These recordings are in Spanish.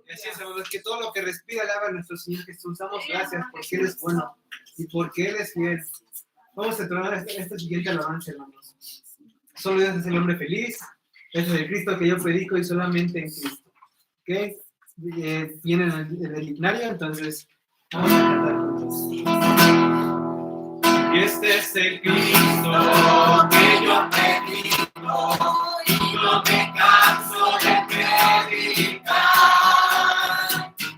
Gracias, Salvador, que todo lo que respira le haga a nuestro Señor Jesús. Damos gracias porque Él es bueno y porque Él es fiel. Vamos a tomar esta siguiente alabanza, hermanos. Solo Dios es el hombre feliz. Este es el Cristo que yo predico y solamente en Cristo. ¿Ok? Viene en el himnario, entonces vamos a cantar juntos. Y este es el Cristo que yo predico y no me canso de predicar.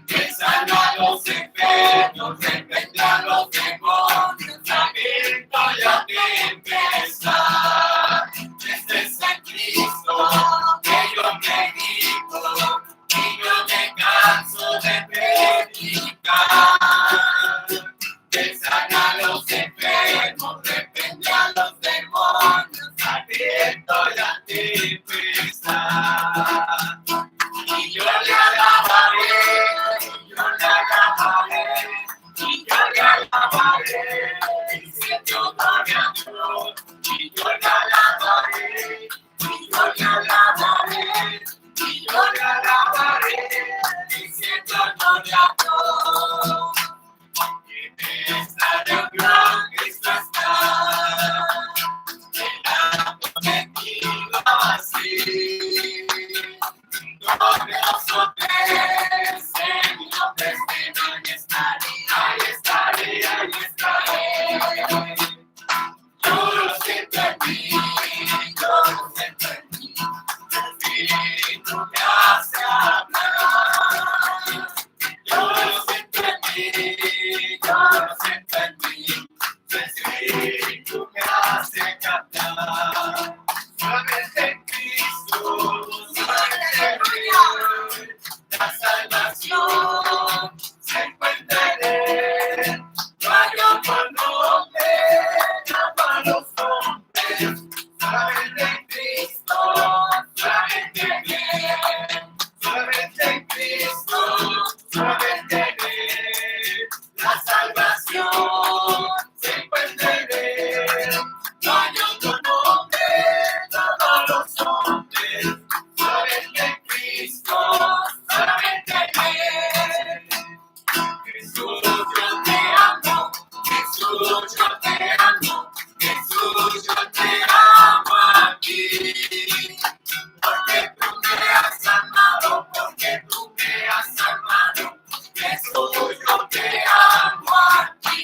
Que sana a los enfermos, reprende a los demonios, sabiendo ya empezar. Este es el Cristo que yo predico y no me canso de predicar. Que sana a los enfermos, reprende a los demonios, sabiendo ya empezar. Y yo le alabaré, y yo le alabaré, y yo le alabaré, diciendo gloria a Dios. Y yo le alabaré, y yo le alabaré, y yo le alabaré, diciendo gloria a Dios. En esta reunión Cristo está, llenándome contigo así. Glorioso es en mi nombre, ahí estaré, ahí estaré, ahí estaré. Yo lo siento en mí, yo lo siento en mí. El Espíritu me hace hablar. Yo lo siento en mí, yo lo siento en mí. El Espíritu me hace cantar. Solamente en Cristo, solamente en Él, la salvación se encuentra en Él. No hay otro nombre, llama a los hombres. Solamente en Cristo, solamente en Él. Solamente en Cristo, solamente en Él. La salvación se encuentra en Él. No hay otro nombre, todos los hombres, solamente en Cristo, solamente en Él. Jesús, yo te amo, Jesús, yo te amo, Jesús, yo te amo a ti. Porque tú me has amado, porque tú me has amado, Jesús, yo te amo a ti.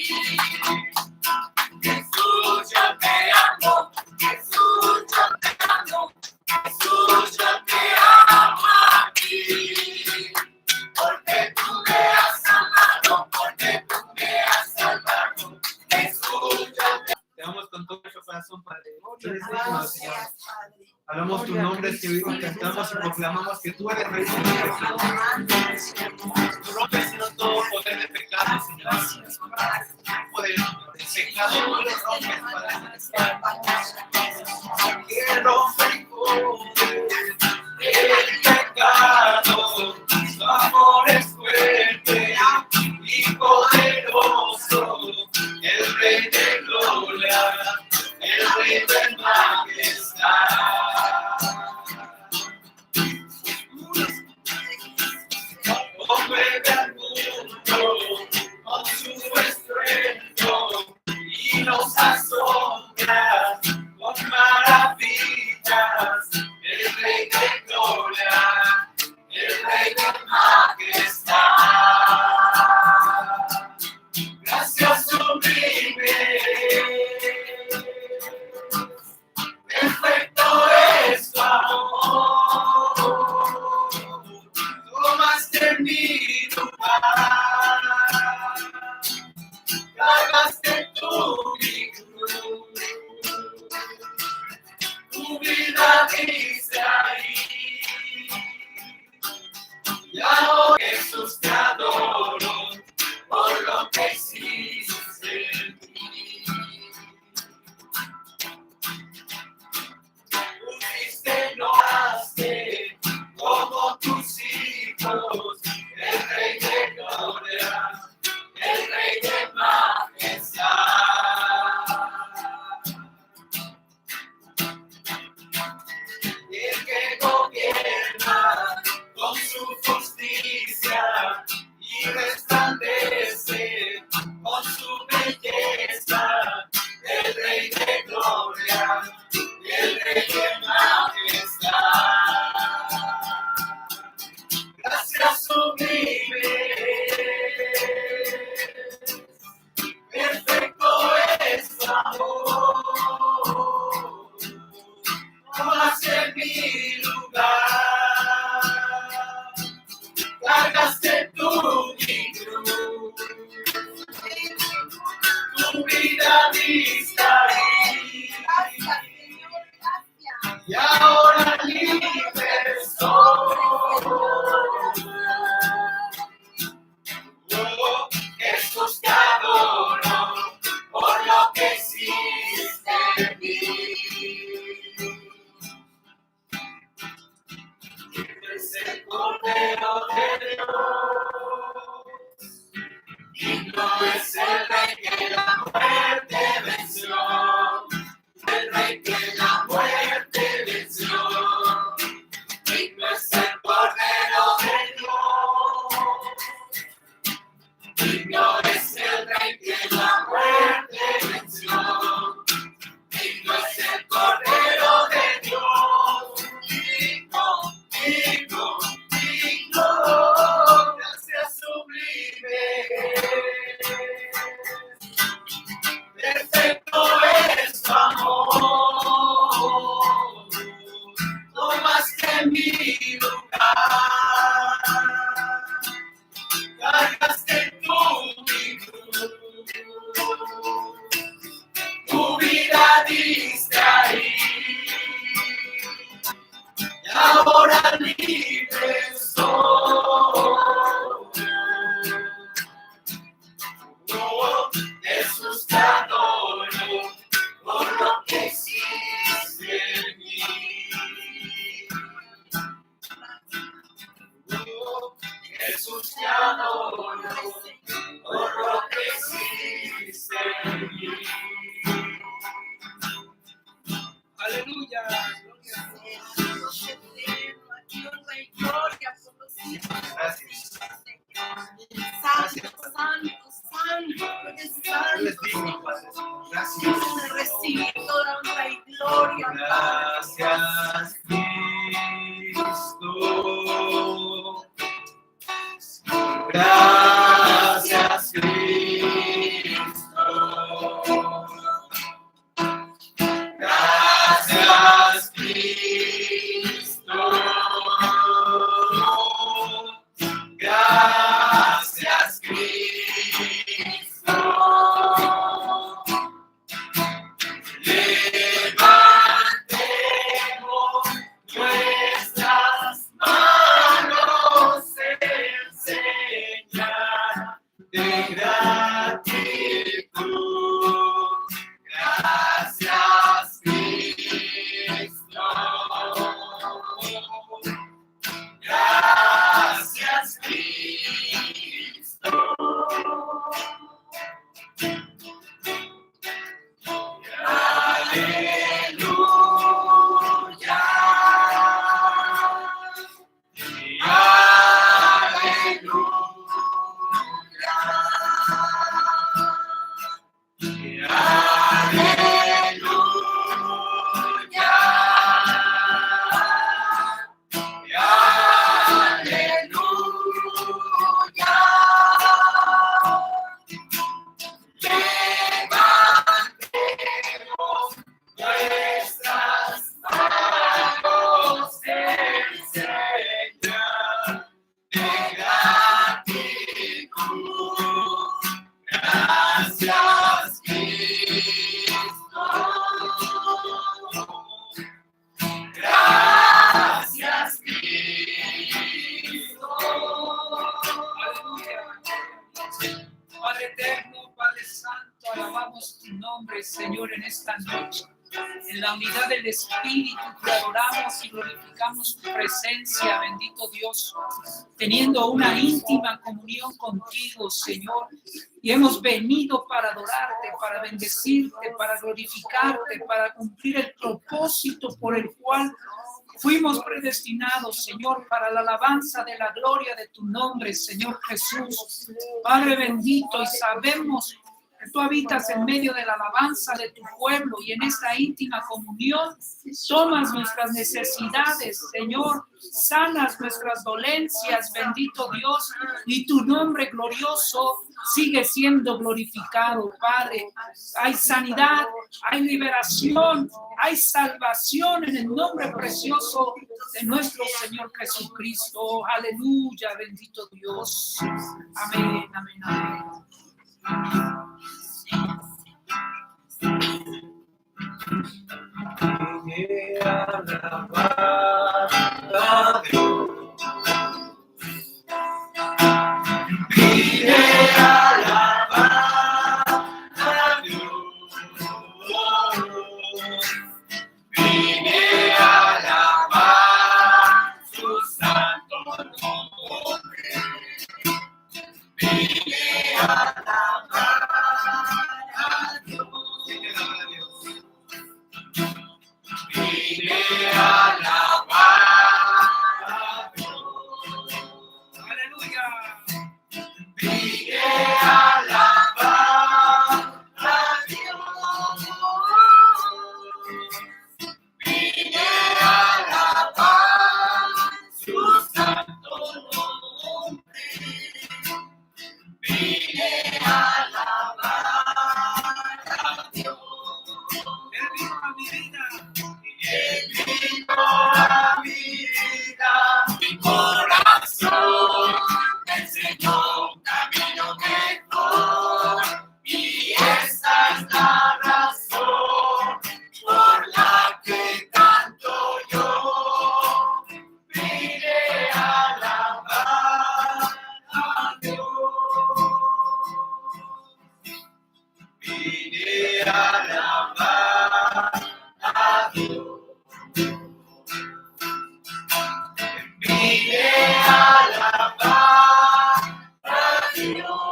Jesús, yo te amo, Jesús, yo te amo, Jesús, yo te amo a ti. Porque tú me has amado, porque tú me has salvado, Jesús, yo te amo con todo nuestro corazón, Padre. Hablamos tu nombre, Señor, cantamos y proclamamos que tú eres Rey, Señor Jesús. Tú rompes, Señor, todo poder de pecado, Señor. Poder de pecado, tú lo rompes, Padre. Que rompe el poder del pecado. Tu amor es fuerte y poderoso. El Rey de gloria, el Rey de majestad. Mueve al mundo con su estruendo y nos asombra con maravillas. El Rey de gloria, el Rey de majestad. Gracias sublime, perfecto es tu amor. Tomaste mi lugar, cargaste mi cruz. Tu vida dice ahí, y ahora Jesús te adoro por lo que hiciste en mí. Fuiste, no hace como tus hijos, el Rey de gloria, el Rey de majestad. El que gobierna con su fuerza. sublime. Perfecto es tu amor. Tomaste mi lugar. Cargaste tu cruz. Tu vida diste ahí. Y ahora libre soy. Oh, Jesús, te adoro por lo que hiciste en mí. Es el Cordero de Dios. Digno es el Rey que la muerte venció. El Rey que la muerte venció. Digno es el Cordero de Dios. Digno es el Rey que la muerte venció. Digno es el Cordero de Dios. Digno, digno, digno. Gracias sublime. Perfecto es tu amor. Tomaste mi lugar. Cargaste tu cruz. Tu vida diste ahí. Y ahora libre soy. Oh, Jesús, te adoro por lo que hiciste en mí. Oh, Jesús, te adoro por lo que hiciste en mí. Aleluya. Gracias. Santo, santo, santo, Les digo, Padre, gracias. recibe toda honra y gloria. Gracias, Cristo. Gracias, Cristo. Gracias, Cristo. Gracias, Cristo. Levantemos nuestras manos en señal de gratitud. Gracias, Cristo. Gracias, Cristo. Aleluya. Nuestras manos en señal de gratitud. Gracias, Cristo. Gracias, Cristo. Padre eterno, Padre santo, alabamos tu nombre, Señor, en esta noche. En la unidad del Espíritu te adoramos y glorificamos tu presencia, bendito Dios, teniendo una íntima comunión contigo, Señor. Y hemos venido para adorarte, para bendecirte, para glorificarte, para cumplir el propósito por el cual fuimos predestinados, Señor, para la alabanza de la gloria de tu nombre, Señor Jesús. Padre bendito, y sabemos que tú habitas en medio de la alabanza de tu pueblo y en esta íntima comunión tomas nuestras necesidades, Señor, sanas nuestras dolencias, bendito Dios, y tu nombre glorioso sigue siendo glorificado, Padre. Hay sanidad, hay liberación, hay salvación en el nombre precioso de nuestro Señor Jesucristo. Aleluya, bendito Dios. Amén, amén, amén. Vine a alabar a Dios. Vine a alabar a Dios. Vine a alabar su santo nombre. Vine a alabar a Dios. Vine a alabar a Dios. Aleluya. Vine a alabar a Dios. Vine a alabar su santo nombre. Vine a alabar a Dios. Él vino a mi vida. Él vino a mi vida, mi corazón me enseñó un camino mejor, y esta es la razón por la que canto yo. Vine a alabar a Dios. Vine a alabar a Dios. Vine a alabar a Dios.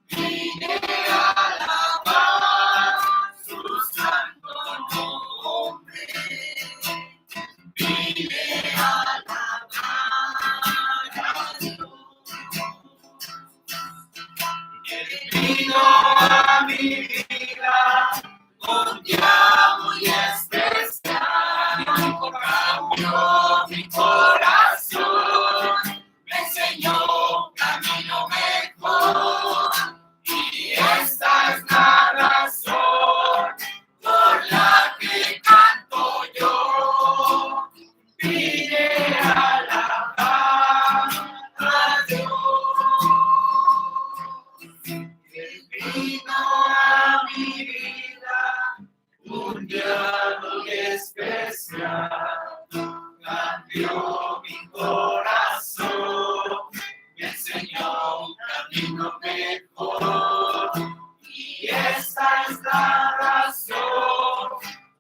Vine a alabar su santo nombre. Vine a alabar a Dios. Él vino a mi vida un día muy especial. Cambió mi corazón, me enseñó un camino mejor, y esta es la razón por la que canto yo. Vine a alabar a Dios. Él vino a mi vida un día muy especial. Cambió mi corazón, me enseñó un camino mejor, y esta es la razón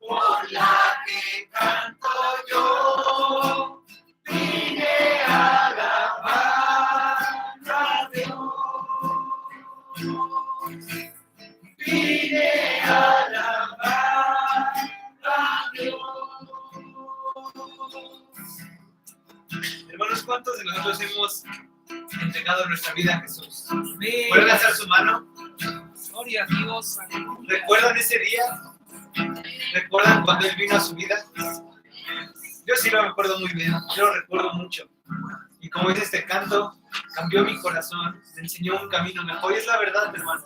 por la que canto yo. Vine a alabar a Dios. Vine a alabar a Dios. Hermanos, ¿cuántos de nosotros hemos entregado nuestra vida a Jesús? ¿Pueden alzar su mano? Gloria a Dios. ¿Recuerdan ese día? ¿Recuerdan cuando Él vino a su vida? Yo sí lo recuerdo muy bien, yo lo recuerdo mucho. Y como dice este canto, cambió mi corazón, me enseñó un camino mejor. Y es la verdad, hermano.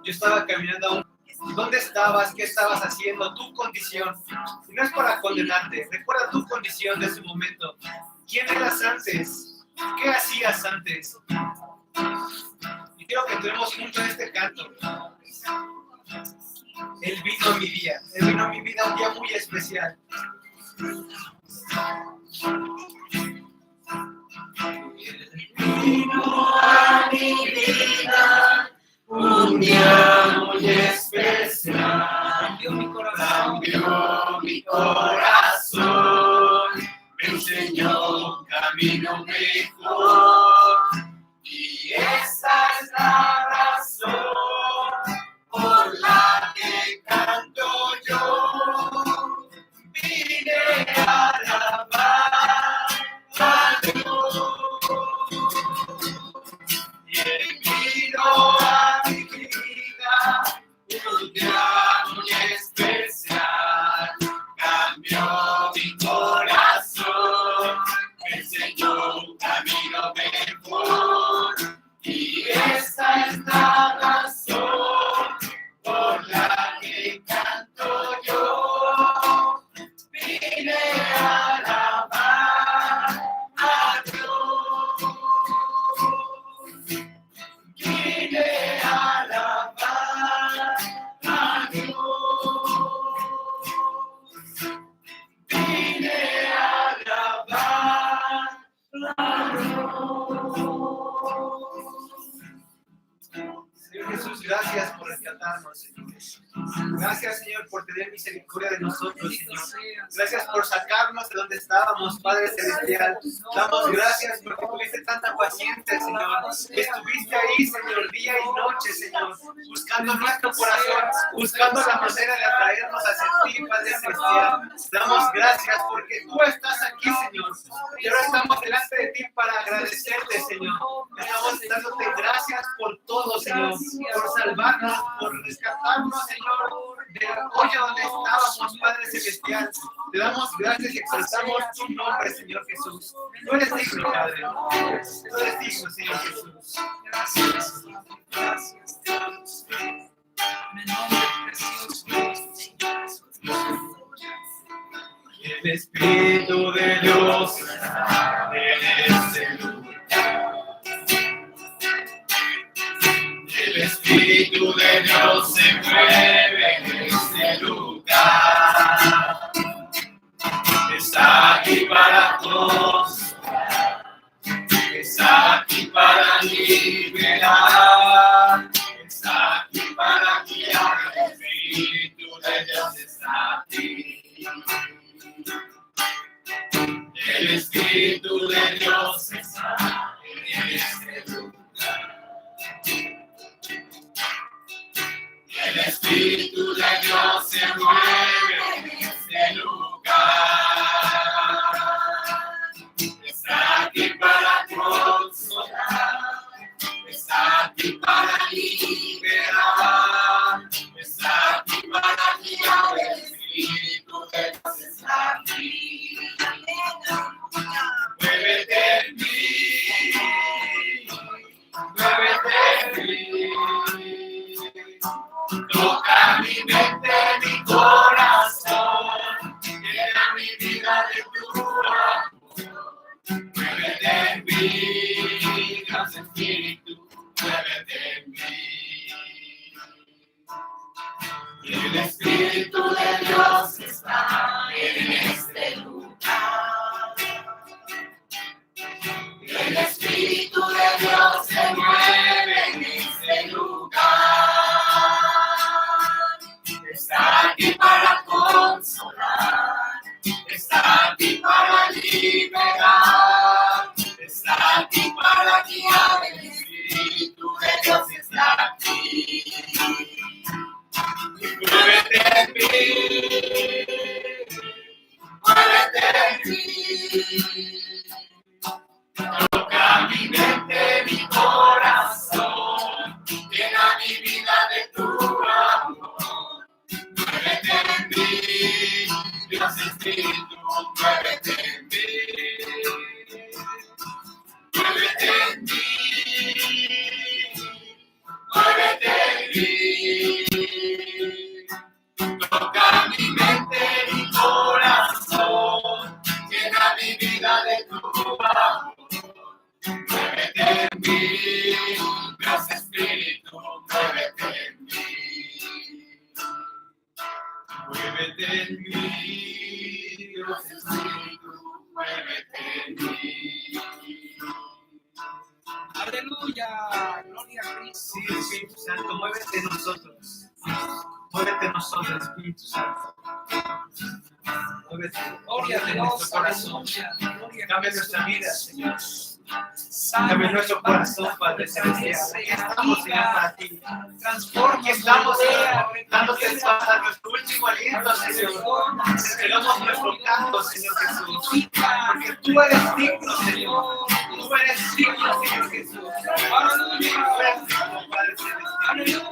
Yo estaba caminando aún. ¿Dónde estabas? ¿Qué estabas haciendo? Tu condición. Y no es para condenarte. Recuerda tu condición de ese momento. ¿Quién eras antes? ¿Qué hacías antes? Y quiero que tenemos juntos este canto. Él vino a mi día. Él vino a mi vida un día muy especial. Él vino a mi vida un día muy especial. Cambió mi corazón. Cambió mi corazón, me enseñó un camino mejor, y esa es la razón por la que canto yo. Vine a alabar a Dios. necesitamos, Señor. Gracias, Señor, por tener misericordia de nosotros, Bendito Señor. seas. Gracias por sacarnos de donde estábamos, Padre Celestial. Damos gracias porque tuviste tanta paciencia, Señor. Que estuviste ahí, Señor, día y noche, Señor, buscando nuestro corazón, buscando la manera de atraernos hacia ti, Padre Celestial. Damos gracias porque tú estás aquí, Señor. Y ahora estamos delante de ti para agradecerte, Señor. Estamos dándote gracias por todo, Señor, por salvarnos, por rescatarnos, Señor, del hoyo donde estábamos, Padre Celestial. Te damos gracias y exaltamos tu nombre, Señor Jesús. Tú eres digno, Padre. Tú eres digno, Señor Jesús. Gracias, gracias, Dios. En el nombre precioso de Jesús. El Espíritu de Dios está en este lugar. El Espíritu de Dios se mueve en este lugar. Está aquí para todos. Está aquí para liberar. Está aquí para guiar. El Espíritu de Dios está aquí. El Espíritu de Dios está en este lugar. El Espíritu de Dios se mueve en este lugar. Está aquí para consolar. Está aquí para liberar. Está aquí para guiar. El Espíritu de Dios está aquí. Muévete en mí. Muévete en mí. Toca mi mente, mi corazón. Llena mi vida de tu amor. Muévete en mí, Dios Espíritu. Muévete en mí. El Espíritu de Dios está en este lugar. El Espíritu de Dios se mueve en este lugar. Está aquí para consolar. Está aquí para liberar. Está aquí para guiar. El Espíritu de Dios está aquí. Muévete en mí. Muévete en mí. Toca mi mente, mi corazón. Llena mi vida de tu amor. Muévete en mí, Dios Espíritu, muévete en mí. Muévete en mí. Muévete en mí. Toca mi mente, mi corazón. Llena mi vida de tu amor. Muévete en mí, Dios Espíritu, muévete en mí. Muévete en mí, Dios Espíritu, muévete en mí. Aleluya, gloria a Cristo. Sí, Espíritu Santo, muévete en nosotros. Muévete en nosotros, Espíritu Santo. Muévete Gloria a en nuestro Dios, corazón. aleluya, gloria a Cambia Cristo. nuestra vida, Señor. Sana, Cambia nuestro corazón, Padre Celestial. Aquí estamos, Señor, para ti. transforma, Aquí estamos, moldea, Señor, dándote hasta nuestro último aliento, Señor. Entregamos nuestro canto, Señor Jesús. Porque tú eres digno, Señor. Tú eres digno, Señor Jesús. Aleluya. Tú eres digno, Padre Celestial. Aleluya.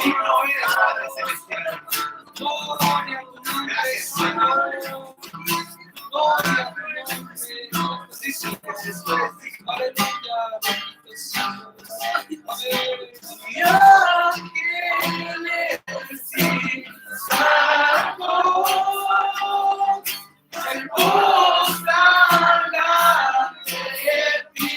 Digno eres, Padre Celestial. Gloria a tu nombre, Gracias, Señor. Señor. Gloria a tu nombre. Sí, Señor Jesús, tú eres digno. Aleluya, bendito Señor. Amén. Yo que necesito algo, el buscar de ti.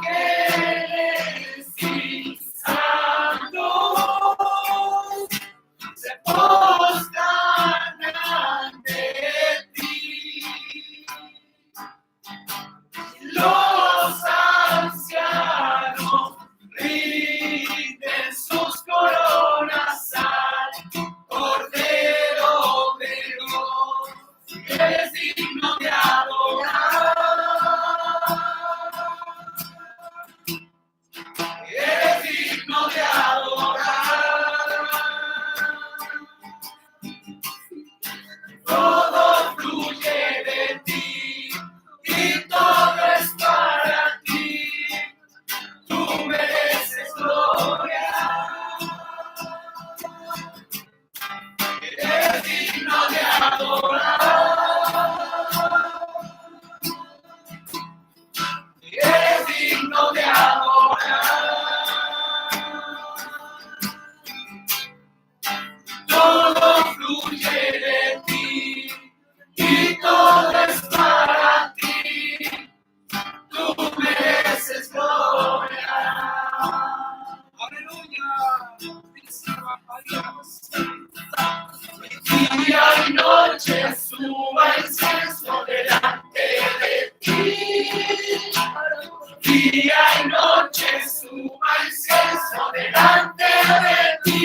ángeles y santos se postran ante ti. Los ancianos rinden sus coronas al Cordero de Dios, que es digno de adorar. Es digno de adorar. Todo fluye de ti y todo es para ti. Tú mereces gloria. Es digno de adorar. Es digno de adorar. Todo fluye de ti y todo es para ti. Tú mereces gloria. Aleluya. Día y noche suba incienso delante de ti. Día y noche suba incienso delante de ti.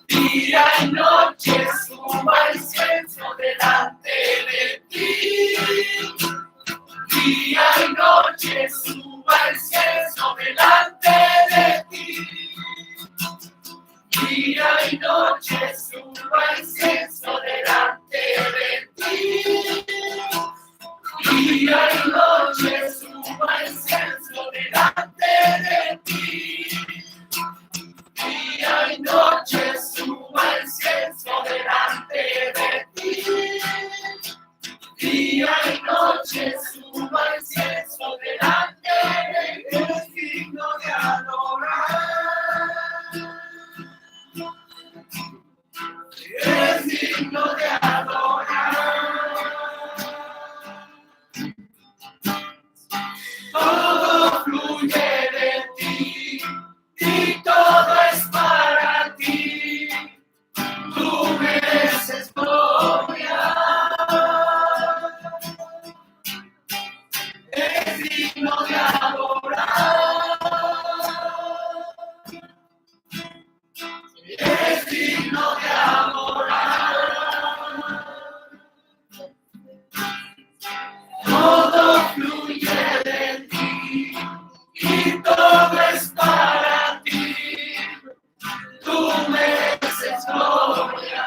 Día y noche suba incienso delante de ti. Día y noche suba incienso delante de ti. Día y noche suba incienso delante de ti. Día y noche suba incienso delante de ti. Día y noche suba incienso delante de ti. Día y noche suba incienso delante de ti. Es digno de adorar. Es digno de adorar. Todo fluye de ti y todo es para ti. Tú mereces gloria. Es digno de adorar. Es digno de adorar. Todo fluye de ti y todo es para ti. Tú mereces gloria.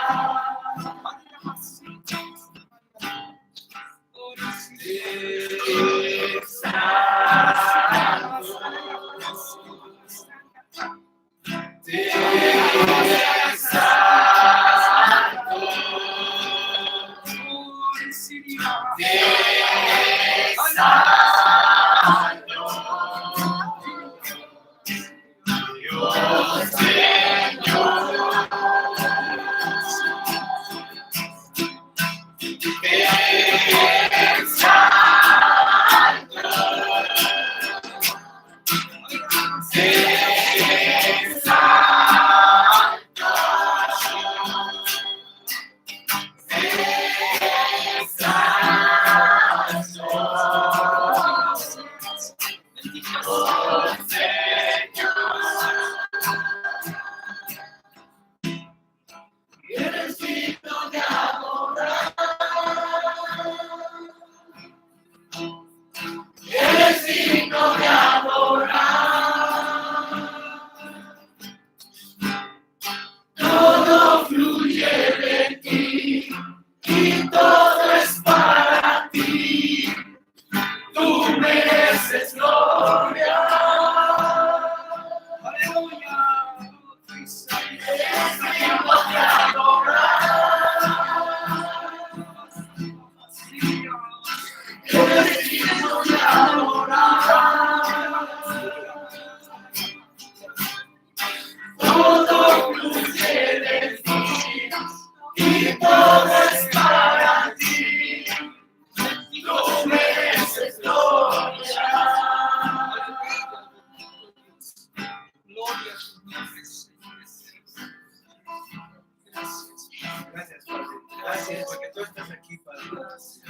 Gracias,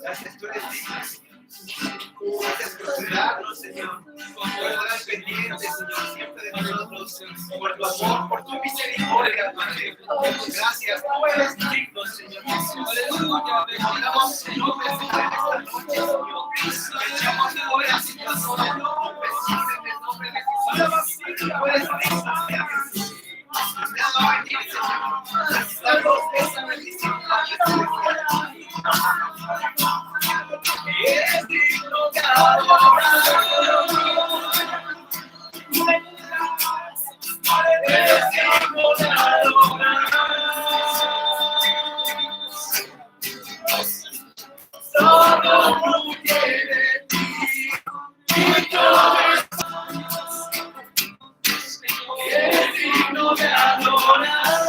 gracias, tú eres digno. Gracias por cuidarnos, Señor, por estar pendiente, Señor, siempre de nosotros, por tu amor, por tu misericordia, Padre. Gracias, tú eres digno, Señor. Aleluya, bendigamos el nombre de esta noche, Señor. Le echamos fuera situaciones, no confesamos en el nombre de Jesús. Tú eres digno, Señor. Necesitamos esa bendición. Es digno de adoración. Es digno de adoración. Solo fluye de ti. Es digno de adoración.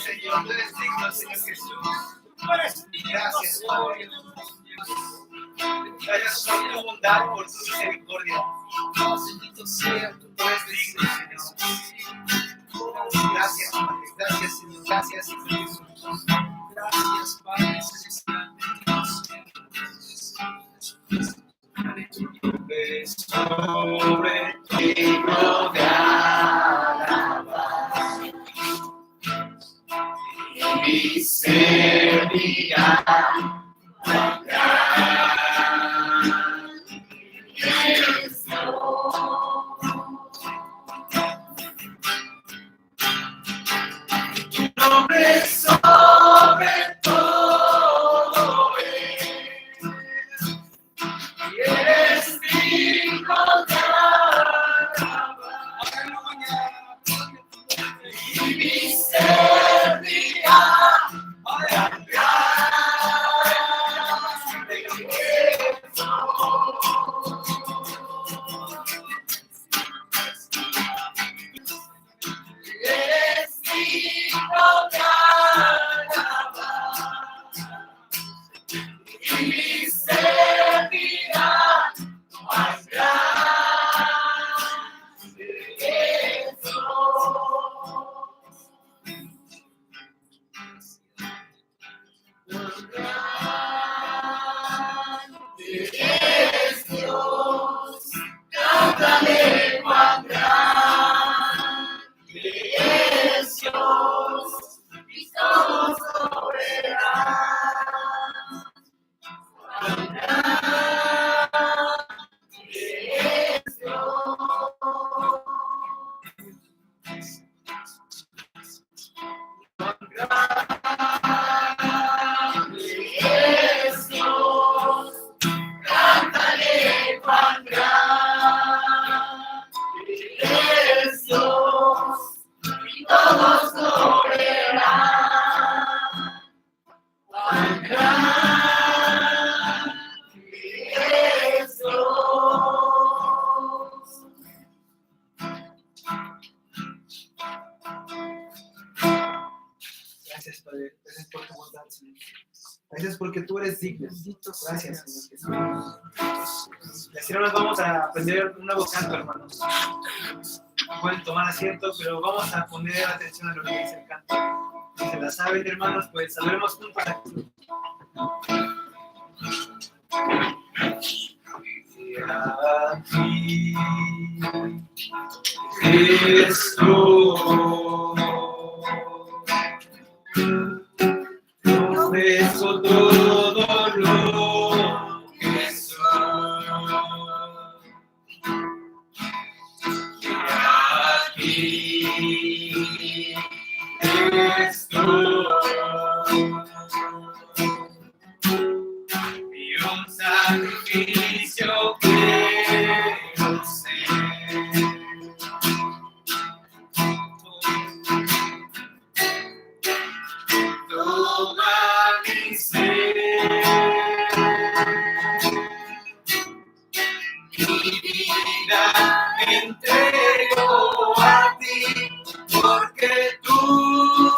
Señor, tú eres digno, Señor Jesús. Gracias, Padre. Gracias por tu bondad, por tu misericordia. Bendito sea, tú eres digno, Señor. Gracias, Padre. Gracias, Señor. Gracias, Señor Jesús. Gracias, Padre Celestial. Sobre digno de alabar, mi servirá. Tu nombre sobre todo es, y eres digno de alabar, y mi servirá. Gracias, Padre. Gracias por tu bondad, Señor. Gracias porque tú eres digno. Gracias, Señor Jesús. Y así ahora vamos a aprender un nuevo canto, hermanos. Pueden tomar asiento, pero vamos a poner atención a lo que dice el canto. Si se la saben, hermanos, pues saludemos juntos a Jesús. Aquí Jesús. Confeso todo lo que soy. Aquí estoy. Y un sacrificio quiero ser. mi vida entrego a ti, porque tú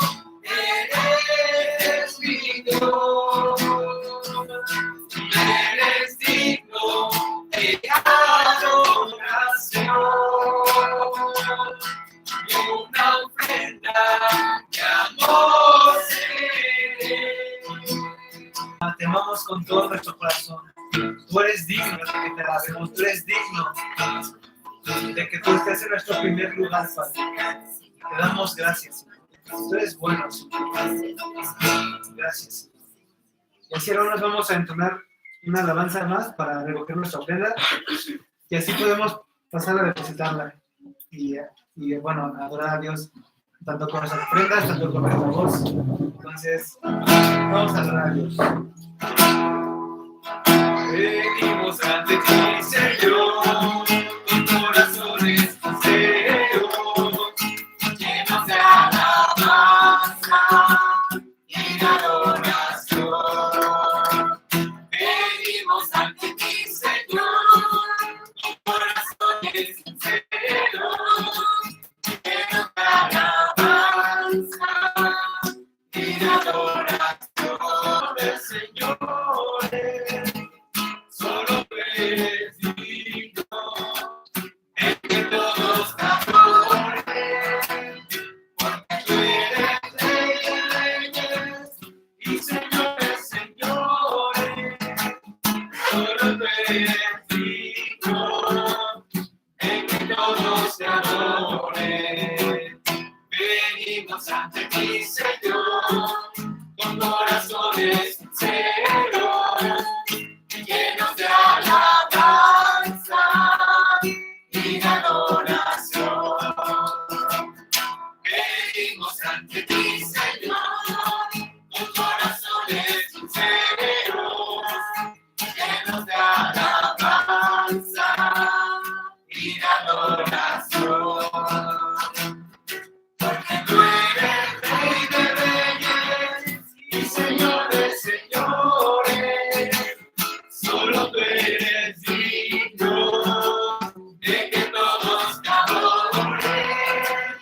eres mi Dios. Eres digno de adoración, y una ofrenda de amor seré. Te amamos con todo nuestro corazón. Tú eres digno de que te alabemos, tú eres digno de que tú estés en nuestro primer lugar, Padre. Te damos gracias, Señor. Tú eres bueno, Señor. Gracias. Y así ahora nos vamos a entonar una alabanza más para recoger nuestra ofrenda y así podemos pasar a depositarla y bueno, adorar a Dios tanto con nuestras ofrendas, tanto con nuestra voz. Entonces, vamos a adorar a Dios. Venimos ante ti, Señor, con corazones sinceros, llenos de alabanza y de adoración. Venimos ante ti, Señor, con corazones sinceros, llenos de alabanza y de adoración del Señor. Solo eres digno en que todos te adoren, porque tú eres Rey de reyes y Señor de señores. Solo tú eres digno en que todos te adoren. Venimos ante ti, Señor, con corazones sinceros, llenos de alabanza y de adoración. Venimos ante ti, Señor, con corazones sinceros, llenos de alabanza y de adoración. Porque tú eres Rey de reyes y Señor de señores. Solo tú eres digno de que todos te adoren,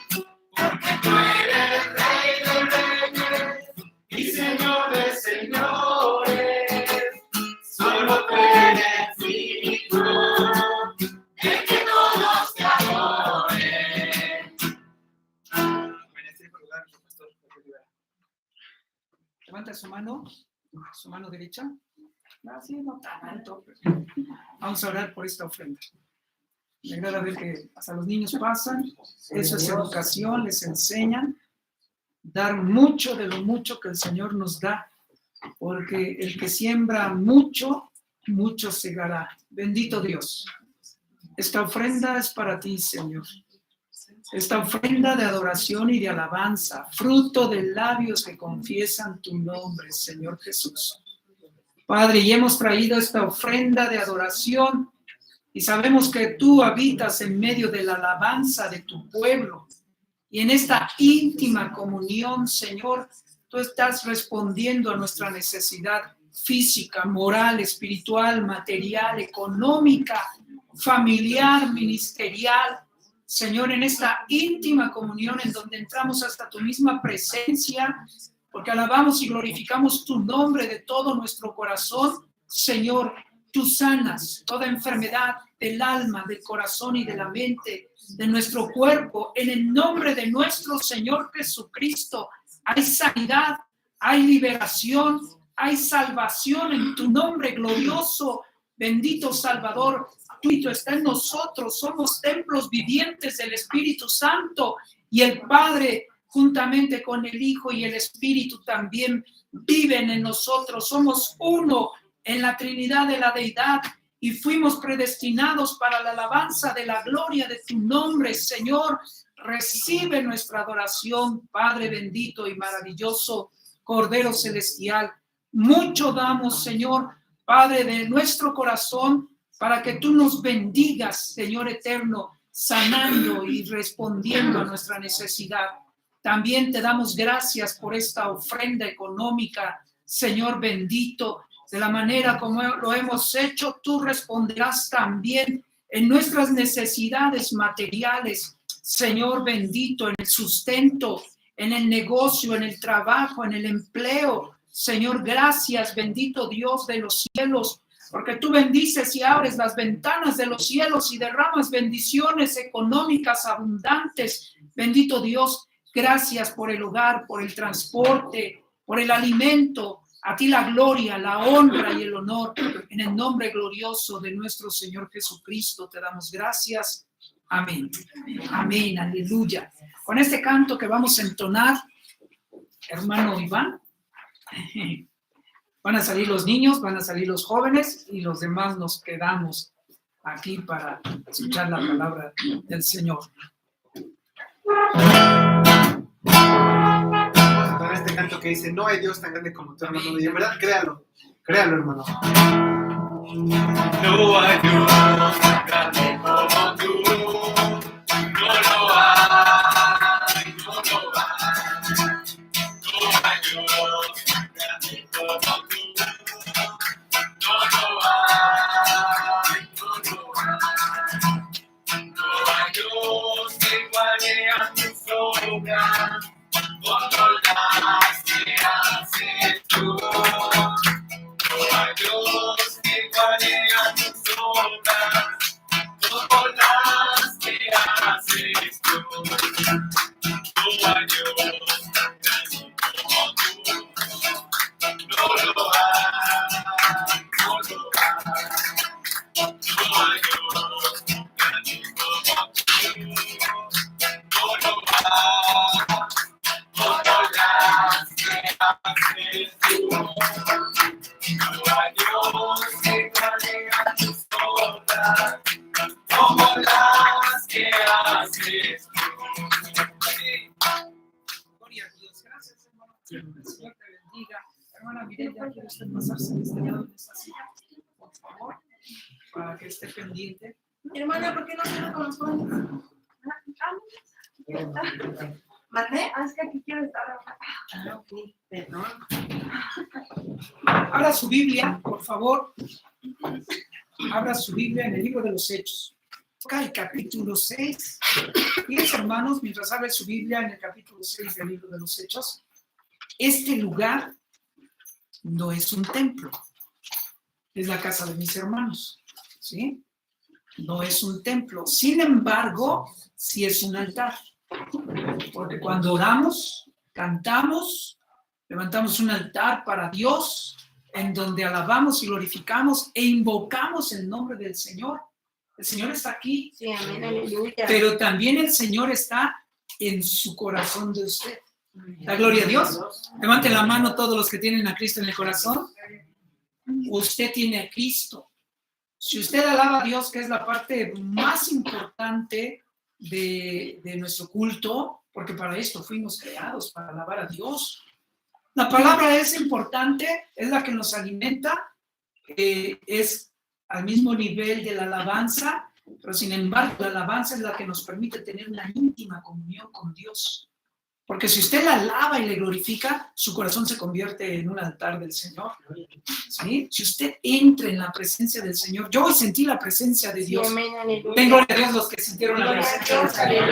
porque tú eres Rey de reyes y Señor de señores. Solo tú eres digno de que todos te adoren. Levanta su mano derecha. Así no tanto. Vamos a orar por esta ofrenda. Me agrada ver que hasta los niños pasan. Eso es educación, les enseñan. Dar mucho de lo mucho que el Señor nos da. Porque el que siembra mucho, mucho segará. Bendito Dios. Esta ofrenda es para ti, Señor. Esta ofrenda de adoración y de alabanza, fruto de labios que confiesan tu nombre, Señor Jesús. Padre, y hemos traído esta ofrenda de adoración y sabemos que tú habitas en medio de la alabanza de tu pueblo. Y en esta íntima comunión, Señor, tú estás respondiendo a nuestra necesidad física, moral, espiritual, material, económica, familiar, ministerial. Señor, en esta íntima comunión en donde entramos hasta tu misma presencia, porque alabamos y glorificamos tu nombre de todo nuestro corazón. Señor, tú sanas toda enfermedad del alma, del corazón y de la mente, de nuestro cuerpo. En el nombre de nuestro Señor Jesucristo, hay sanidad, hay liberación, hay salvación en tu nombre glorioso. Bendito Salvador, tu Espíritu está en nosotros, somos templos vivientes del Espíritu Santo, y el Padre juntamente con el Hijo y el Espíritu también viven en nosotros. Somos uno en la Trinidad de la Deidad y fuimos predestinados para la alabanza de la gloria de tu nombre, Señor. Recibe nuestra adoración, Padre bendito y maravilloso, Cordero Celestial. Mucho damos, Señor, Padre, de nuestro corazón, para que tú nos bendigas, Señor eterno, sanando y respondiendo a nuestra necesidad. También te damos gracias por esta ofrenda económica, Señor bendito. De la manera como lo hemos hecho, tú responderás también en nuestras necesidades materiales, Señor bendito, en el sustento, en el negocio, en el trabajo, en el empleo. Señor, gracias, bendito Dios de los cielos, porque tú bendices y abres las ventanas de los cielos y derramas bendiciones económicas abundantes. Bendito Dios, gracias por el hogar, por el transporte, por el alimento. A ti la gloria, la honra y el honor. En el nombre glorioso de nuestro Señor Jesucristo te damos gracias. Amén. Amén, aleluya. Con este canto que vamos a entonar, hermano Iván, van a salir los niños, van a salir los jóvenes y los demás nos quedamos aquí para escuchar la palabra del Señor. Para este canto que dice, no hay Dios tan grande como tú, hermano. Y en verdad, créalo, hermano. No hay Dios tan grande como tú. No lo hay, no lo hay. No hay Dios tan grande como tú. No lo hay, no lo hay. No hay Dios que iguale a tus obras. Como las que haces tú. No hay Dios que iguale a tus obras, como las que haces tú. No hay Dios tan grande como tú. No lo hay, no lo hay. No hay Dios tan grande como tú. No lo hay. Como las que haces tú. No hay Dios que iguale a tus obras, como las que haces tú. Gloria a Dios. Gracias, hermano. El Señor te bendiga. Hermana Mireya, ¿quiere usted pasarse de este lado de esta silla? Por favor, para que esté pendiente. Hermana, ¿por qué no se con los jóvenes? ¿Mandé? Es que aquí quiero estar. Ok, perdón. Abra su Biblia, por favor. Abra su Biblia en el libro de los Hechos. Acá el capítulo 6. Fíjense, hermanos, mientras abre su Biblia en el capítulo 6 del libro de los Hechos, este lugar no es un templo, es la casa de mis hermanos, ¿sí? No es un templo, sin embargo, sí es un altar, porque cuando oramos, cantamos, levantamos un altar para Dios, en donde alabamos y glorificamos e invocamos el nombre del Señor. El Señor está aquí, Sí, amén, aleluya. pero también el Señor está en su corazón de usted. La gloria a Dios. Levanten la mano todos los que tienen a Cristo en el corazón. Usted tiene a Cristo. Si usted alaba a Dios, que es la parte más importante de nuestro culto, porque para esto fuimos creados, para alabar a Dios. La palabra es importante, es la que nos alimenta, es al mismo nivel de la alabanza, pero sin embargo la alabanza es la que nos permite tener una íntima comunión con Dios. Porque si usted la alaba y le glorifica, su corazón se convierte en un altar del Señor. ¿Sí? Si usted entra en la presencia del Señor, yo hoy sentí la presencia de Dios. Sí, amén, aleluya. Den gloria a Dios los que sintieron la presencia del Señor.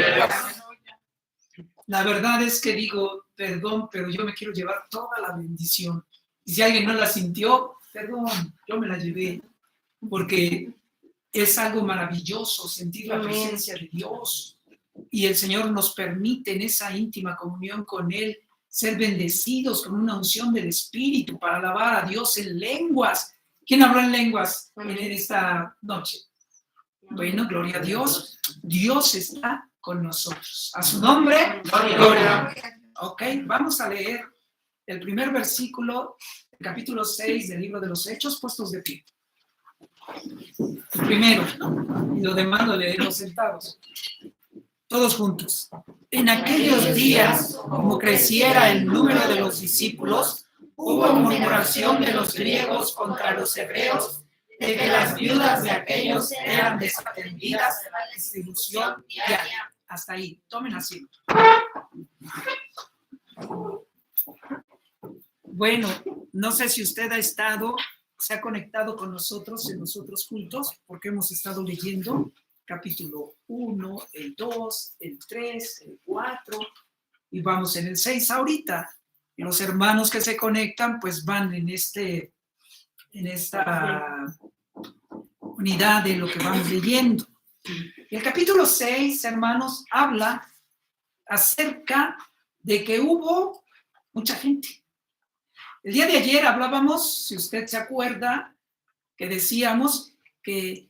La verdad es que digo, perdón, pero yo me quiero llevar toda la bendición. Y si alguien no la sintió, perdón, yo me la llevé. Porque es algo maravilloso sentir la presencia de Dios. Y el Señor nos permite en esa íntima comunión con Él ser bendecidos con una unción del Espíritu para alabar a Dios en lenguas. ¿Quién habló en lenguas en esta noche? Bueno, gloria a Dios. Dios está con nosotros. A su nombre, gloria. Ok, vamos a leer el primer versículo del capítulo 6 del libro de los Hechos, puestos de pie. El primero, y lo demás lo leemos sentados. Todos juntos. En aquellos días, como creciera el número de los discípulos, hubo murmuración de los griegos contra los hebreos, de que las viudas de aquellos eran desatendidas de la distribución diaria. Hasta ahí, tomen asiento. Bueno, no sé si usted ha estado se ha conectado con nosotros en los otros cultos, porque hemos estado leyendo capítulo 1, el 2, el 3, el 4, y vamos en el 6 ahorita. Y los hermanos que se conectan, pues van en esta unidad de lo que vamos leyendo. Y el capítulo 6, hermanos, habla acerca de que hubo mucha gente. El día de ayer hablábamos, si usted se acuerda, que decíamos que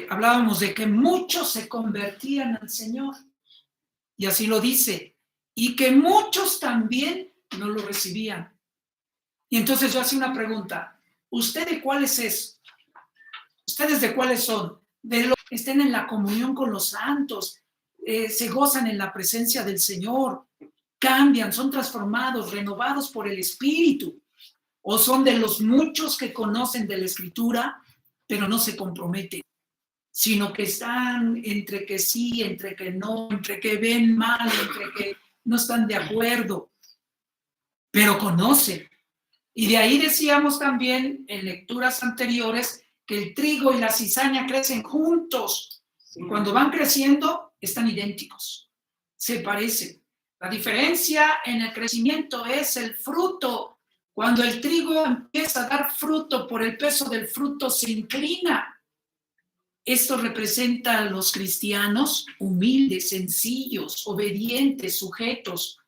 hablábamos de que muchos se convertían al Señor. Y así lo dice. Y que muchos también no lo recibían. Y entonces yo hacía una pregunta. ¿Usted de cuáles es? ¿Ustedes de cuáles son? De los que estén en la comunión con los santos, se gozan en la presencia del Señor, cambian, son transformados, renovados por el Espíritu, o son de los muchos que conocen de la Escritura, pero no se comprometen, sino que están entre que sí, entre que no, entre que ven mal, entre que no están de acuerdo, pero conocen. Y de ahí decíamos también en lecturas anteriores que el trigo y la cizaña crecen juntos. Y cuando van creciendo, están idénticos, se parecen. La diferencia en el crecimiento es el fruto. Cuando el trigo empieza a dar fruto, por el peso del fruto se inclina. Esto representa a los cristianos humildes, sencillos, obedientes, sujetos.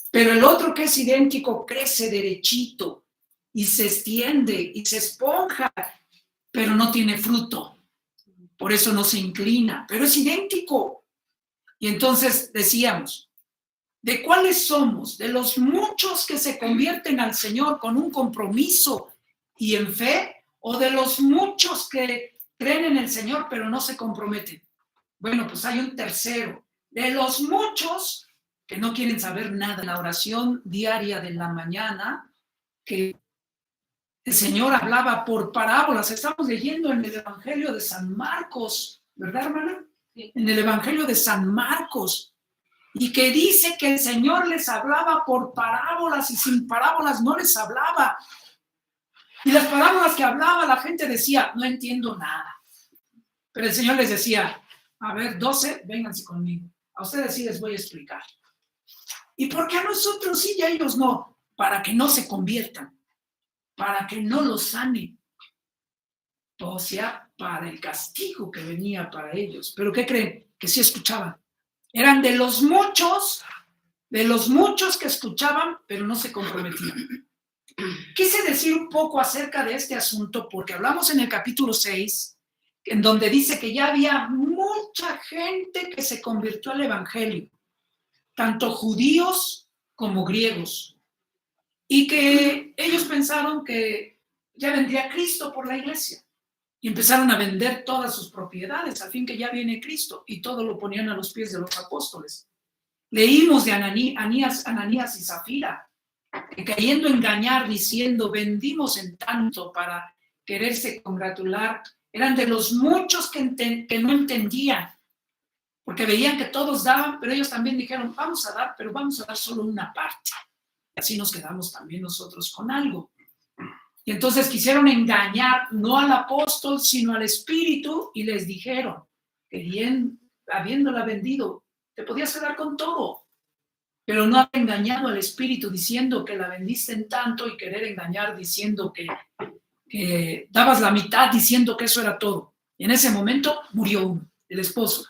Pero el otro que es idéntico crece derechito y se extiende y se esponja, pero no tiene fruto. Por eso no se inclina, pero es idéntico. Y entonces decíamos, ¿de cuáles somos? ¿De los muchos que se convierten al Señor con un compromiso y en fe? ¿O de los muchos que creen en el Señor pero no se comprometen? Bueno, pues hay un tercero. De los muchos que no quieren saber nada. La oración diaria de la mañana, que el Señor hablaba por parábolas. Estamos leyendo en el Evangelio de San Marcos, ¿verdad, hermana? Sí. En el Evangelio de San Marcos. Y que dice que el Señor les hablaba por parábolas y sin parábolas no les hablaba. Y las parábolas que hablaba la gente decía, no entiendo nada. Pero el Señor les decía, a ver, 12, vénganse conmigo. A ustedes sí les voy a explicar. ¿Y por qué a nosotros sí y a ellos no? Para que no se conviertan, para que no los sanen. O sea, para el castigo que venía para ellos. ¿Pero qué creen? Que sí escuchaban. Eran de los muchos que escuchaban, pero no se comprometían. Quise decir un poco acerca de este asunto porque hablamos en el capítulo 6, en donde dice que ya había mucha gente que se convirtió al Evangelio, tanto judíos como griegos, y que ellos pensaron que ya vendría Cristo por la iglesia. Y empezaron a vender todas sus propiedades, al fin que ya viene Cristo, y todo lo ponían a los pies de los apóstoles. Leímos de Ananías y Zafira, que queriendo engañar, diciendo, vendimos en tanto para quererse congratular, eran de los muchos que no entendían, porque veían que todos daban, pero ellos también dijeron, vamos a dar, pero vamos a dar solo una parte. Y así nos quedamos también nosotros con algo. Y entonces quisieron engañar no al apóstol, sino al espíritu, y les dijeron que habiéndola vendido, te podías quedar con todo, pero no haber engañado al espíritu diciendo que la vendiste en tanto y querer engañar diciendo que dabas la mitad diciendo que eso era todo. Y en ese momento murió uno, el esposo.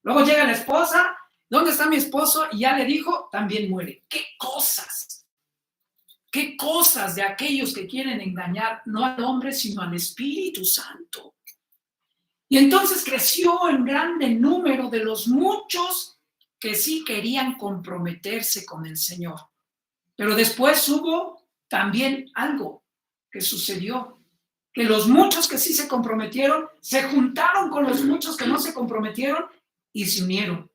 Luego llega la esposa, ¿dónde está mi esposo? Y ya le dijo, también muere. ¡Qué cosas! ¿Qué cosas de aquellos que quieren engañar no al hombre, sino al Espíritu Santo? Y entonces creció en grande número de los muchos que sí querían comprometerse con el Señor. Pero después hubo también algo que sucedió, que los muchos que sí se comprometieron se juntaron con los muchos que no se comprometieron y se unieron.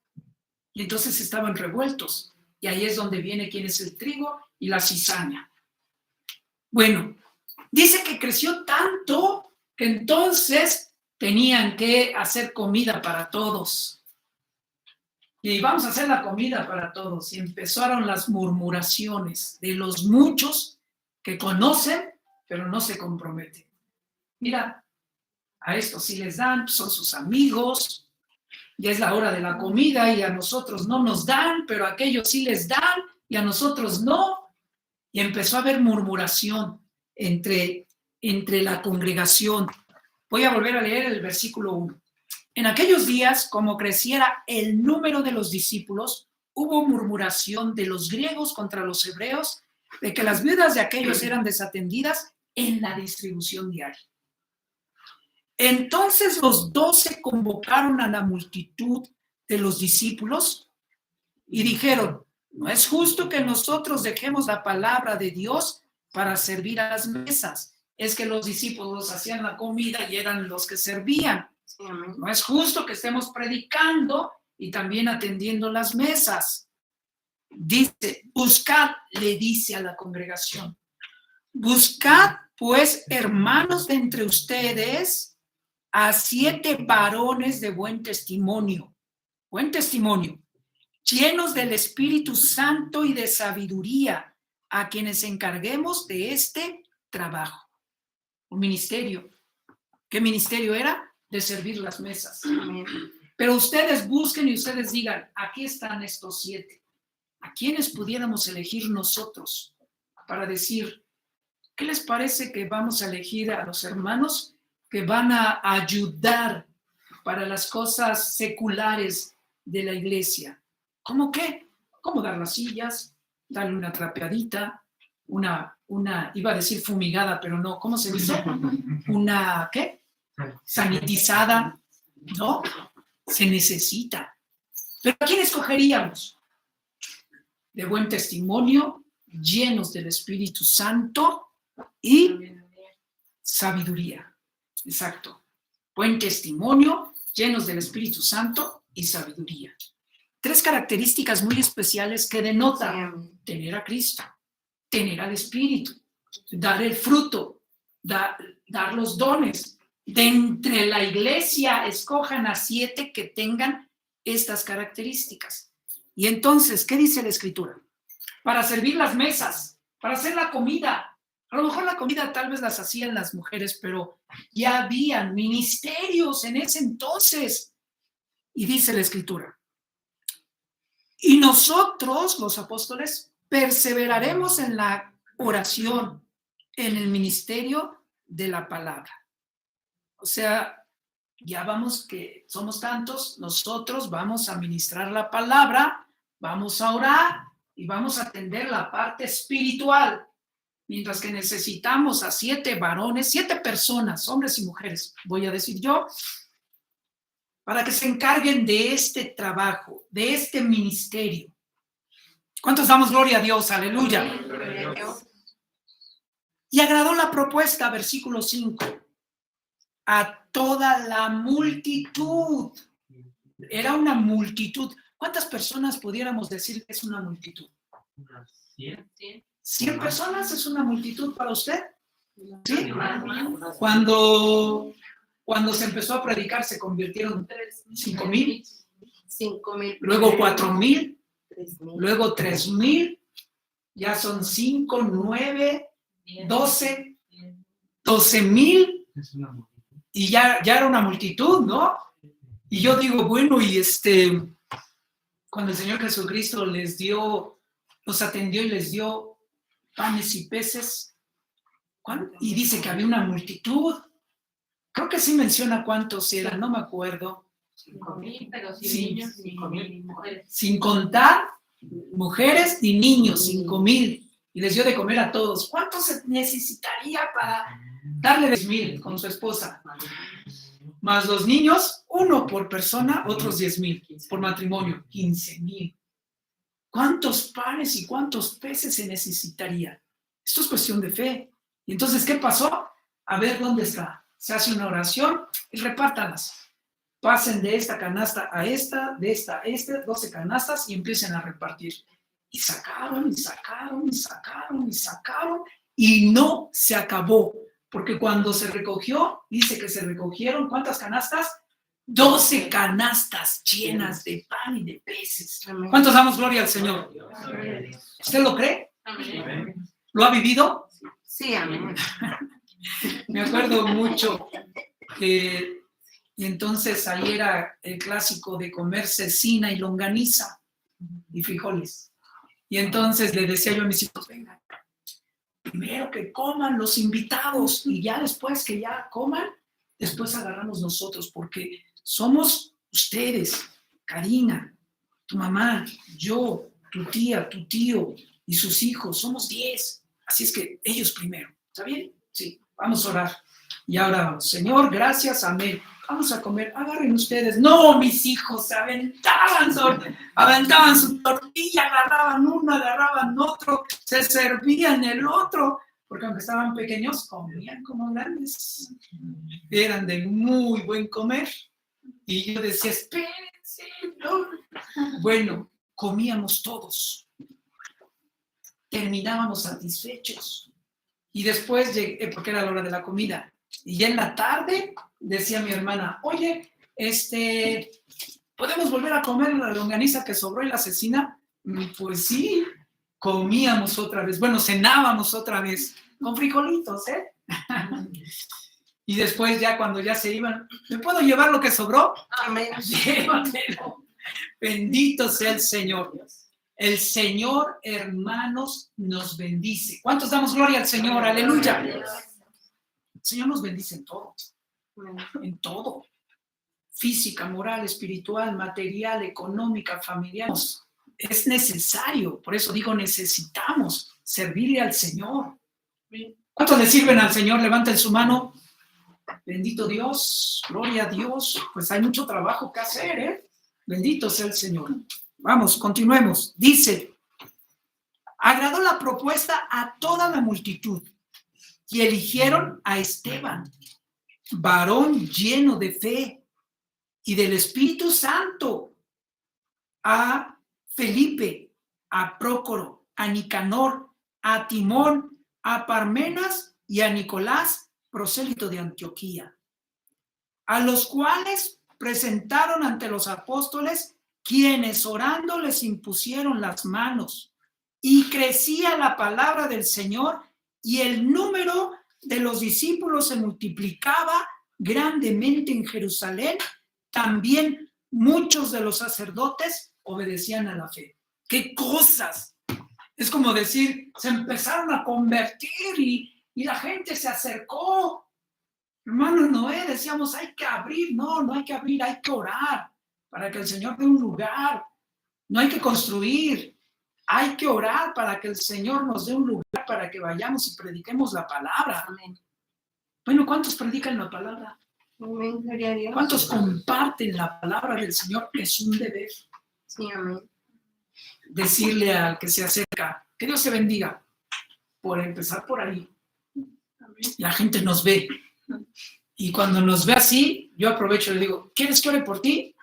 Y entonces estaban revueltos. Y ahí es donde viene quién es el trigo y la cizaña. Bueno, dice que creció tanto que entonces tenían que hacer comida para todos. Y vamos a hacer la comida para todos. Y empezaron las murmuraciones de los muchos que conocen, pero no se comprometen. Mira, a estos sí les dan, son sus amigos, ya es la hora de la comida y a nosotros no nos dan, pero a aquellos sí les dan y a nosotros no. Y empezó a haber murmuración entre la congregación. Voy a volver a leer el versículo 1. En aquellos días, como creciera el número de los discípulos, hubo murmuración de los griegos contra los hebreos, de que las viudas de aquellos eran desatendidas en la distribución diaria. Entonces los 12 convocaron a la multitud de los discípulos y dijeron: no es justo que nosotros dejemos la palabra de Dios para servir a las mesas. Es que los discípulos hacían la comida y eran los que servían. No es justo que estemos predicando y también atendiendo las mesas. Dice, buscad, le dice a la congregación, buscad pues, hermanos de entre ustedes, a 7 varones de buen testimonio, llenos del Espíritu Santo y de sabiduría, a quienes encarguemos de este trabajo. Un ministerio. ¿Qué ministerio era? De servir las mesas. Amén. Pero ustedes busquen y ustedes digan, aquí están estos 7. ¿A quiénes pudiéramos elegir nosotros para decir, qué les parece que vamos a elegir a los hermanos que van a ayudar para las cosas seculares de la iglesia? ¿Cómo qué? ¿Cómo dar las sillas? Darle una trapeadita, iba a decir fumigada, pero no, ¿cómo se dice? Una, ¿qué? Sanitizada, ¿no? Se necesita. ¿Pero a quién escogeríamos? De buen testimonio, llenos del Espíritu Santo y sabiduría. Exacto. Buen testimonio, llenos del Espíritu Santo y sabiduría. 3 características muy especiales que denotan tener a Cristo, tener al Espíritu, dar el fruto, dar los dones. De entre la iglesia escojan a 7 que tengan estas características. Y entonces, ¿qué dice la Escritura? Para servir las mesas, para hacer la comida. A lo mejor la comida tal vez las hacían las mujeres, pero ya habían ministerios en ese entonces. Y dice la Escritura, y nosotros, los apóstoles, perseveraremos en la oración, en el ministerio de la palabra. O sea, ya vamos que somos tantos, nosotros vamos a ministrar la palabra, vamos a orar y vamos a atender la parte espiritual. Mientras que necesitamos a 7 varones, 7 personas, hombres y mujeres, voy a decir yo, para que se encarguen de este trabajo, de este ministerio. ¿Cuántos damos gloria a Dios? Aleluya. Y agradó la propuesta, versículo 5, a toda la multitud. Era una multitud. ¿Cuántas personas pudiéramos decir que es una multitud? 100 personas es una multitud para usted. ¿Sí? Cuando se empezó a predicar se convirtieron 5,000, luego 4,000, luego 3,000, ya son 5, 9, 12, 12,000 y ya era una multitud, ¿no? Y yo digo, bueno, y cuando el Señor Jesucristo los atendió y les dio panes y peces, y dice que había una multitud. Creo que sí menciona cuántos eran, no me acuerdo. 5,000, pero sin Sí. niños ni mujeres. Sin contar mujeres ni niños, 5,000. Y les dio de comer a todos. ¿Cuánto se necesitaría para darle 10,000 con su esposa? Más los niños, 1 por persona, otros 10,000 por matrimonio, 15,000. ¿Cuántos panes y cuántos peces se necesitaría? Esto es cuestión de fe. Y entonces, ¿qué pasó? A ver dónde está. Se hace una oración y repártalas. Pasen de esta canasta a esta, de esta a esta, 12 canastas y empiecen a repartir. Y sacaron, y no se acabó. Porque cuando se recogió, dice que se recogieron, ¿cuántas canastas? 12 canastas llenas de pan y de peces. ¿Cuántos damos gloria al Señor? ¿Usted lo cree? Amén. ¿Lo ha vivido? Sí, amén. Me acuerdo mucho que y entonces ahí era el clásico de comer cecina y longaniza y frijoles. Y entonces le decía yo a mis hijos, venga, primero que coman los invitados y ya después que ya coman, después agarramos nosotros, porque somos ustedes, Karina, tu mamá, yo, tu tía, tu tío y sus hijos, somos 10. Así es que ellos primero, ¿está bien? Sí, vamos a orar. Y ahora, Señor, gracias, amén. Vamos a comer, agarren ustedes. No, mis hijos se aventaban su tortilla, agarraban uno, agarraban otro, se servían el otro, porque aunque estaban pequeños, comían como grandes. Eran de muy buen comer. Y yo decía, espérense, no. Bueno, comíamos todos. Terminábamos satisfechos. Y después llegué, porque era la hora de la comida. Y ya en la tarde decía mi hermana, oye, ¿podemos volver a comer la longaniza que sobró y la cecina? Pues sí, comíamos otra vez. Bueno, cenábamos otra vez con frijolitos, ¿eh? Y después ya cuando ya se iban, ¿me puedo llevar lo que sobró? Amén. Llévatelo. Bendito sea el Señor. El Señor, hermanos, nos bendice. ¿Cuántos damos gloria al Señor? Aleluya. El Señor nos bendice en todo. En todo. Física, moral, espiritual, material, económica, familiar. Es necesario, por eso digo, necesitamos servirle al Señor. ¿Cuántos le sirven al Señor? Levanten su mano. Bendito Dios, gloria a Dios. Pues hay mucho trabajo que hacer, ¿eh? Bendito sea el Señor. Vamos, continuemos. Dice, agradó la propuesta a toda la multitud y eligieron a Esteban, varón lleno de fe y del Espíritu Santo, a Felipe, a Prócoro, a Nicanor, a Timón, a Parmenas y a Nicolás, prosélito de Antioquía, a los cuales presentaron ante los apóstoles, quienes orando les impusieron las manos, y crecía la palabra del Señor, y el número de los discípulos se multiplicaba grandemente en Jerusalén. También muchos de los sacerdotes obedecían a la fe. ¡Qué cosas! Es como decir, se empezaron a convertir y la gente se acercó. Hermano Noé, decíamos, hay que abrir. No hay que abrir, hay que orar para que el Señor dé un lugar. No hay que construir, hay que orar para que el Señor nos dé un lugar para que vayamos y prediquemos la palabra. Amén. Bueno, ¿cuántos predican la palabra? Amén, gloria a Dios. ¿Cuántos comparten la palabra del Señor? Es un deber. Sí, amén. Decirle al que se acerca, que Dios se bendiga. Por empezar por ahí. La gente nos ve. Y cuando nos ve así, yo aprovecho y le digo, ¿quieres que ore por ti?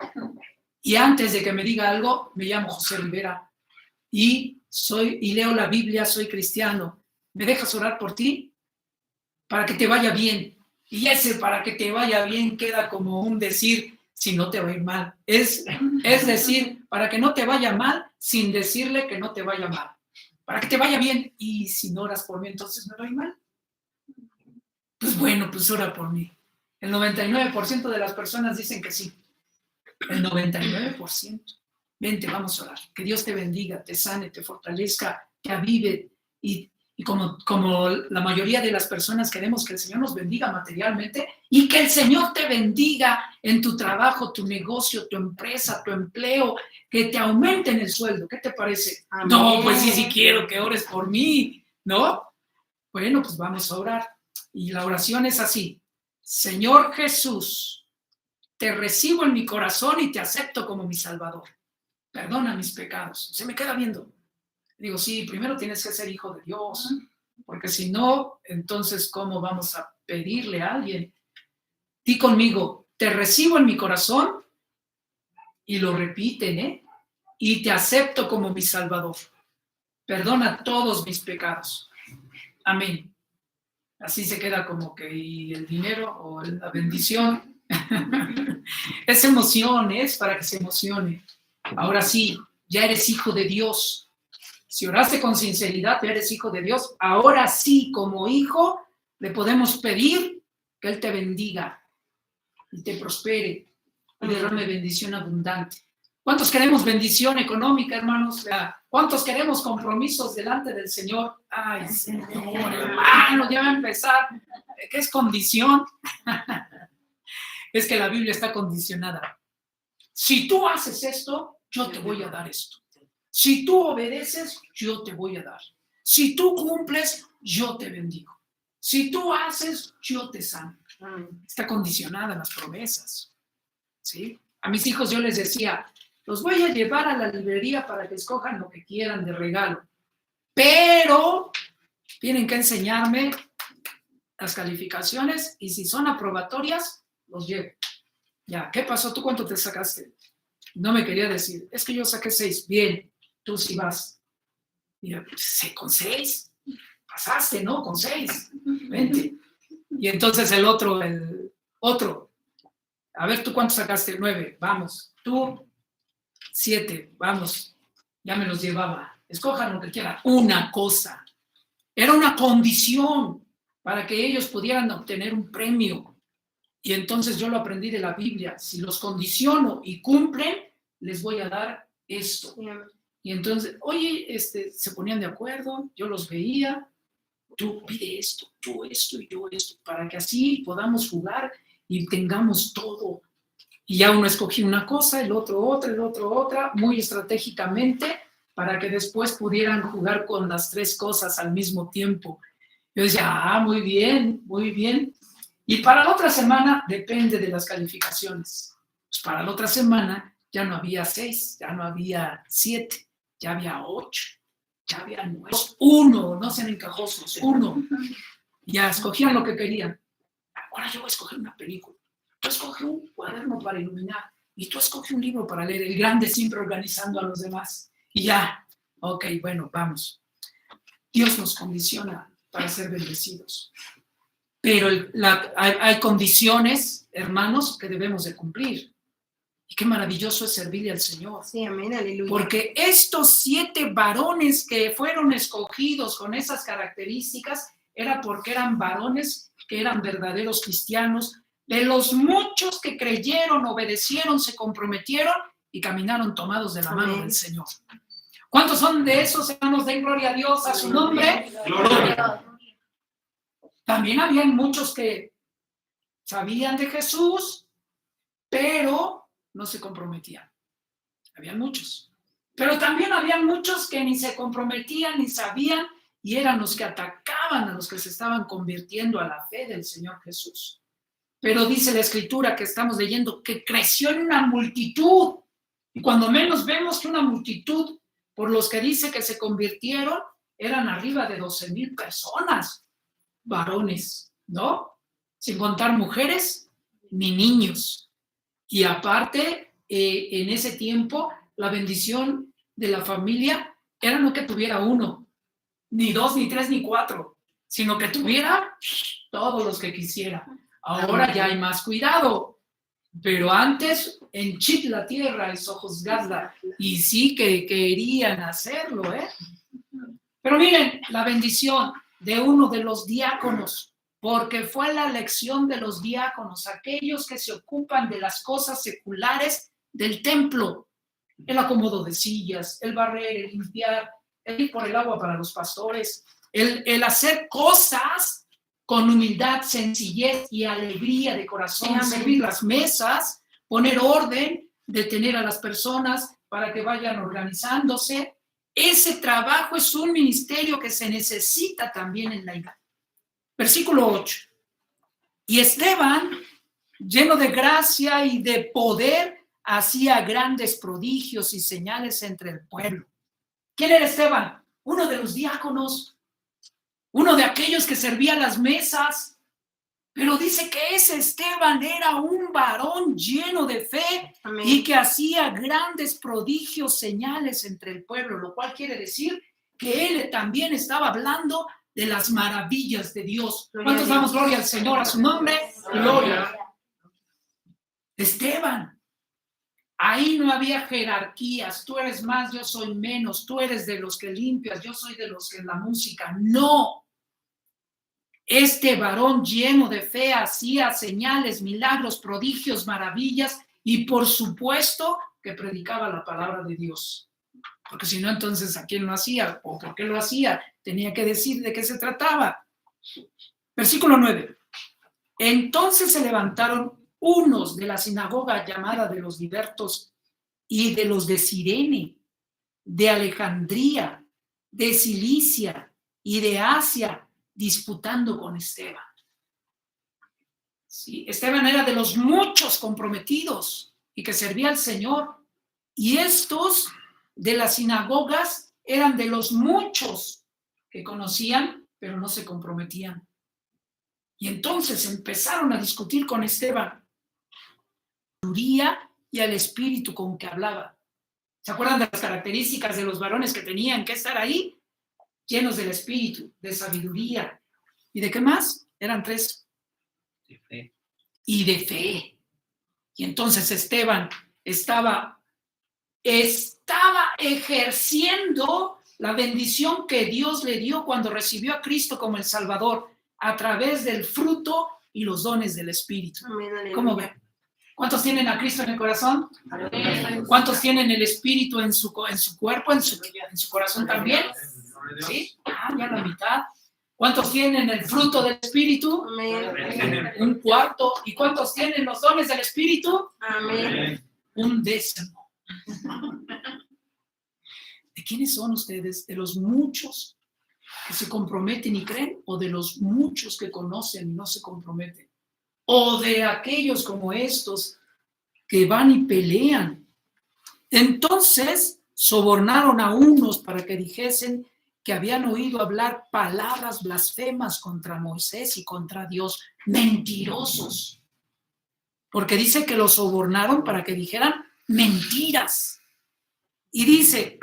Y antes de que me diga algo, me llamo José Rivera. Y leo la Biblia, soy cristiano. ¿Me dejas orar por ti? Para que te vaya bien. Y ese para que te vaya bien queda como un decir, si no te va a ir mal. Es decir, para que no te vaya mal, sin decirle que no te vaya mal. Para que te vaya bien. Y si no oras por mí, entonces me va a ir mal. Pues bueno, pues ora por mí. El 99% de las personas dicen que sí. El 99%. Vente, vamos a orar. Que Dios te bendiga, te sane, te fortalezca, te avive. Y como la mayoría de las personas queremos que el Señor nos bendiga materialmente y que el Señor te bendiga en tu trabajo, tu negocio, tu empresa, tu empleo, que te aumenten el sueldo. ¿Qué te parece? Amén. No, pues sí quiero que ores por mí, ¿no? Bueno, pues vamos a orar. Y la oración es así. Señor Jesús, te recibo en mi corazón y te acepto como mi Salvador. Perdona mis pecados. Se me queda viendo. Digo, sí, primero tienes que ser hijo de Dios, porque si no, entonces, ¿cómo vamos a pedirle a alguien? Di conmigo, te recibo en mi corazón, y lo repiten, ¿eh? Y te acepto como mi Salvador. Perdona todos mis pecados. Amén. Así se queda como que, ¿y el dinero o la bendición? Es emoción, es para que se emocione. Ahora sí, ya eres hijo de Dios. Si oraste con sinceridad, eres hijo de Dios. Ahora sí, como hijo, le podemos pedir que Él te bendiga y te prospere y derrame bendición abundante. ¿Cuántos queremos bendición económica, hermanos? ¿Cuántos queremos compromisos delante del Señor? Ay, Señor, hermano, ya va a empezar. ¿Qué es condición? Es que la Biblia está condicionada. Si tú haces esto, yo te voy a dar esto. Si tú obedeces, yo te voy a dar. Si tú cumples, yo te bendigo. Si tú haces, yo te sano. Está condicionada las promesas. ¿Sí? A mis hijos yo les decía, los voy a llevar a la librería para que escojan lo que quieran de regalo. Pero tienen que enseñarme las calificaciones y si son aprobatorias, los llevo. Ya, ¿qué pasó? ¿Tú cuánto te sacaste? No me quería decir, es que yo saqué 6. Bien, tú sí vas. Mira, con 6. Pasaste, ¿no? Con 6. Vente. Y entonces el otro, a ver, ¿tú cuánto sacaste? 9. Vamos. Tú, 7. Vamos. Ya me los llevaba. Escojan lo que quieran. Una cosa. Era una condición para que ellos pudieran obtener un premio. Y entonces yo lo aprendí de la Biblia. Si los condiciono y cumplen, les voy a dar esto. Y entonces, oye, se ponían de acuerdo, yo los veía, tú pide esto, tú esto y yo esto, para que así podamos jugar y tengamos todo. Y ya uno escogía una cosa, el otro otra, el otro otra, muy estratégicamente, para que después pudieran jugar con las 3 cosas al mismo tiempo. Yo decía, muy bien, muy bien. Y para la otra semana depende de las calificaciones. Pues para la otra semana ya no había 6, ya no había 7, ya había 8, ya había 9. 1, no sean encajosos, 1. Ya escogían lo que querían. Ahora yo voy a escoger una película. Tú escoges un cuaderno para iluminar y tú escoges un libro para leer. El grande siempre organizando a los demás. Y ya, ok, bueno, vamos. Dios nos condiciona para ser bendecidos. Pero hay condiciones, hermanos, que debemos de cumplir. Y qué maravilloso es servirle al Señor. Sí, amén, aleluya. Porque estos 7 varones que fueron escogidos con esas características, era porque eran varones que eran verdaderos cristianos, de los muchos que creyeron, obedecieron, se comprometieron y caminaron tomados de la mano del Señor. ¿Cuántos son de esos hermanos? Den gloria a Dios, a su nombre. Gloria. También habían muchos que sabían de Jesús, pero no se comprometían. Habían muchos. Pero también habían muchos que ni se comprometían ni sabían y eran los que atacaban a los que se estaban convirtiendo a la fe del Señor Jesús. Pero dice la Escritura que estamos leyendo que creció en una multitud. Y cuando menos vemos que una multitud, por los que dice que se convirtieron, eran arriba de 12,000 personas. Varones, ¿no? Sin contar mujeres ni niños. Y aparte, en ese tiempo, la bendición de la familia era no que tuviera 1, ni 2, ni 3, ni 4, sino que tuviera todos los que quisiera. Ahora ya hay más cuidado, pero antes en Chit la tierra y sojuzgadla, y sí que querían hacerlo, ¿eh? Pero miren, la bendición de uno de los diáconos, porque fue la elección de los diáconos, aquellos que se ocupan de las cosas seculares del templo, el acomodo de sillas, el barrer, el limpiar, el ir por el agua para los pastores, el hacer cosas con humildad, sencillez y alegría de corazón, servir las mesas, poner orden, detener a las personas para que vayan organizándose. Ese trabajo es un ministerio que se necesita también en la iglesia. Versículo 8. Y Esteban, lleno de gracia y de poder, hacía grandes prodigios y señales entre el pueblo. ¿Quién era Esteban? Uno de los diáconos, uno de aquellos que servía las mesas. Pero dice que ese Esteban era un varón lleno de fe. Amén. Y que hacía grandes prodigios, señales entre el pueblo, lo cual quiere decir que él también estaba hablando de las maravillas de Dios. ¿Cuántos damos gloria al Señor, a su nombre? Gloria. Esteban. Ahí no había jerarquías, tú eres más, yo soy menos, tú eres de los que limpias, yo soy de los que en la música. No. Este varón lleno de fe hacía señales, milagros, prodigios, maravillas y por supuesto que predicaba la palabra de Dios. Porque si no, entonces ¿a quién lo hacía? ¿O por qué lo hacía? Tenía que decir de qué se trataba. Versículo 9. Entonces se levantaron unos de la sinagoga llamada de los libertos y de los de Cirene, de Alejandría, de Cilicia y de Asia, disputando con Esteban. Sí, Esteban era de los muchos comprometidos y que servía al Señor. Y estos de las sinagogas eran de los muchos que conocían, pero no se comprometían. Y entonces empezaron a discutir con Esteban, y al espíritu con que hablaba. ¿Se acuerdan de las características de los varones que tenían que estar ahí? Llenos del espíritu, de sabiduría. ¿Y de qué más? Eran 3. De fe. Y de fe. Y entonces Esteban estaba ejerciendo la bendición que Dios le dio cuando recibió a Cristo como el Salvador a través del fruto y los dones del Espíritu. ¿Cómo ven? ¿Cuántos tienen a Cristo en el corazón? ¿Cuántos tienen el Espíritu en su cuerpo, en su corazón también? ¿Sí? Ya la mitad. ¿Cuántos tienen el fruto del Espíritu? Amén. 1/4. ¿Y cuántos tienen los dones del Espíritu? Amén. 1/10. ¿De quiénes son ustedes? ¿De los muchos que se comprometen y creen? ¿O de los muchos que conocen y no se comprometen? ¿O de aquellos como estos que van y pelean? Entonces sobornaron a unos para que dijesen que habían oído hablar palabras blasfemas contra Moisés y contra Dios. Mentirosos. Porque dice que los sobornaron para que dijeran mentiras. Y dice,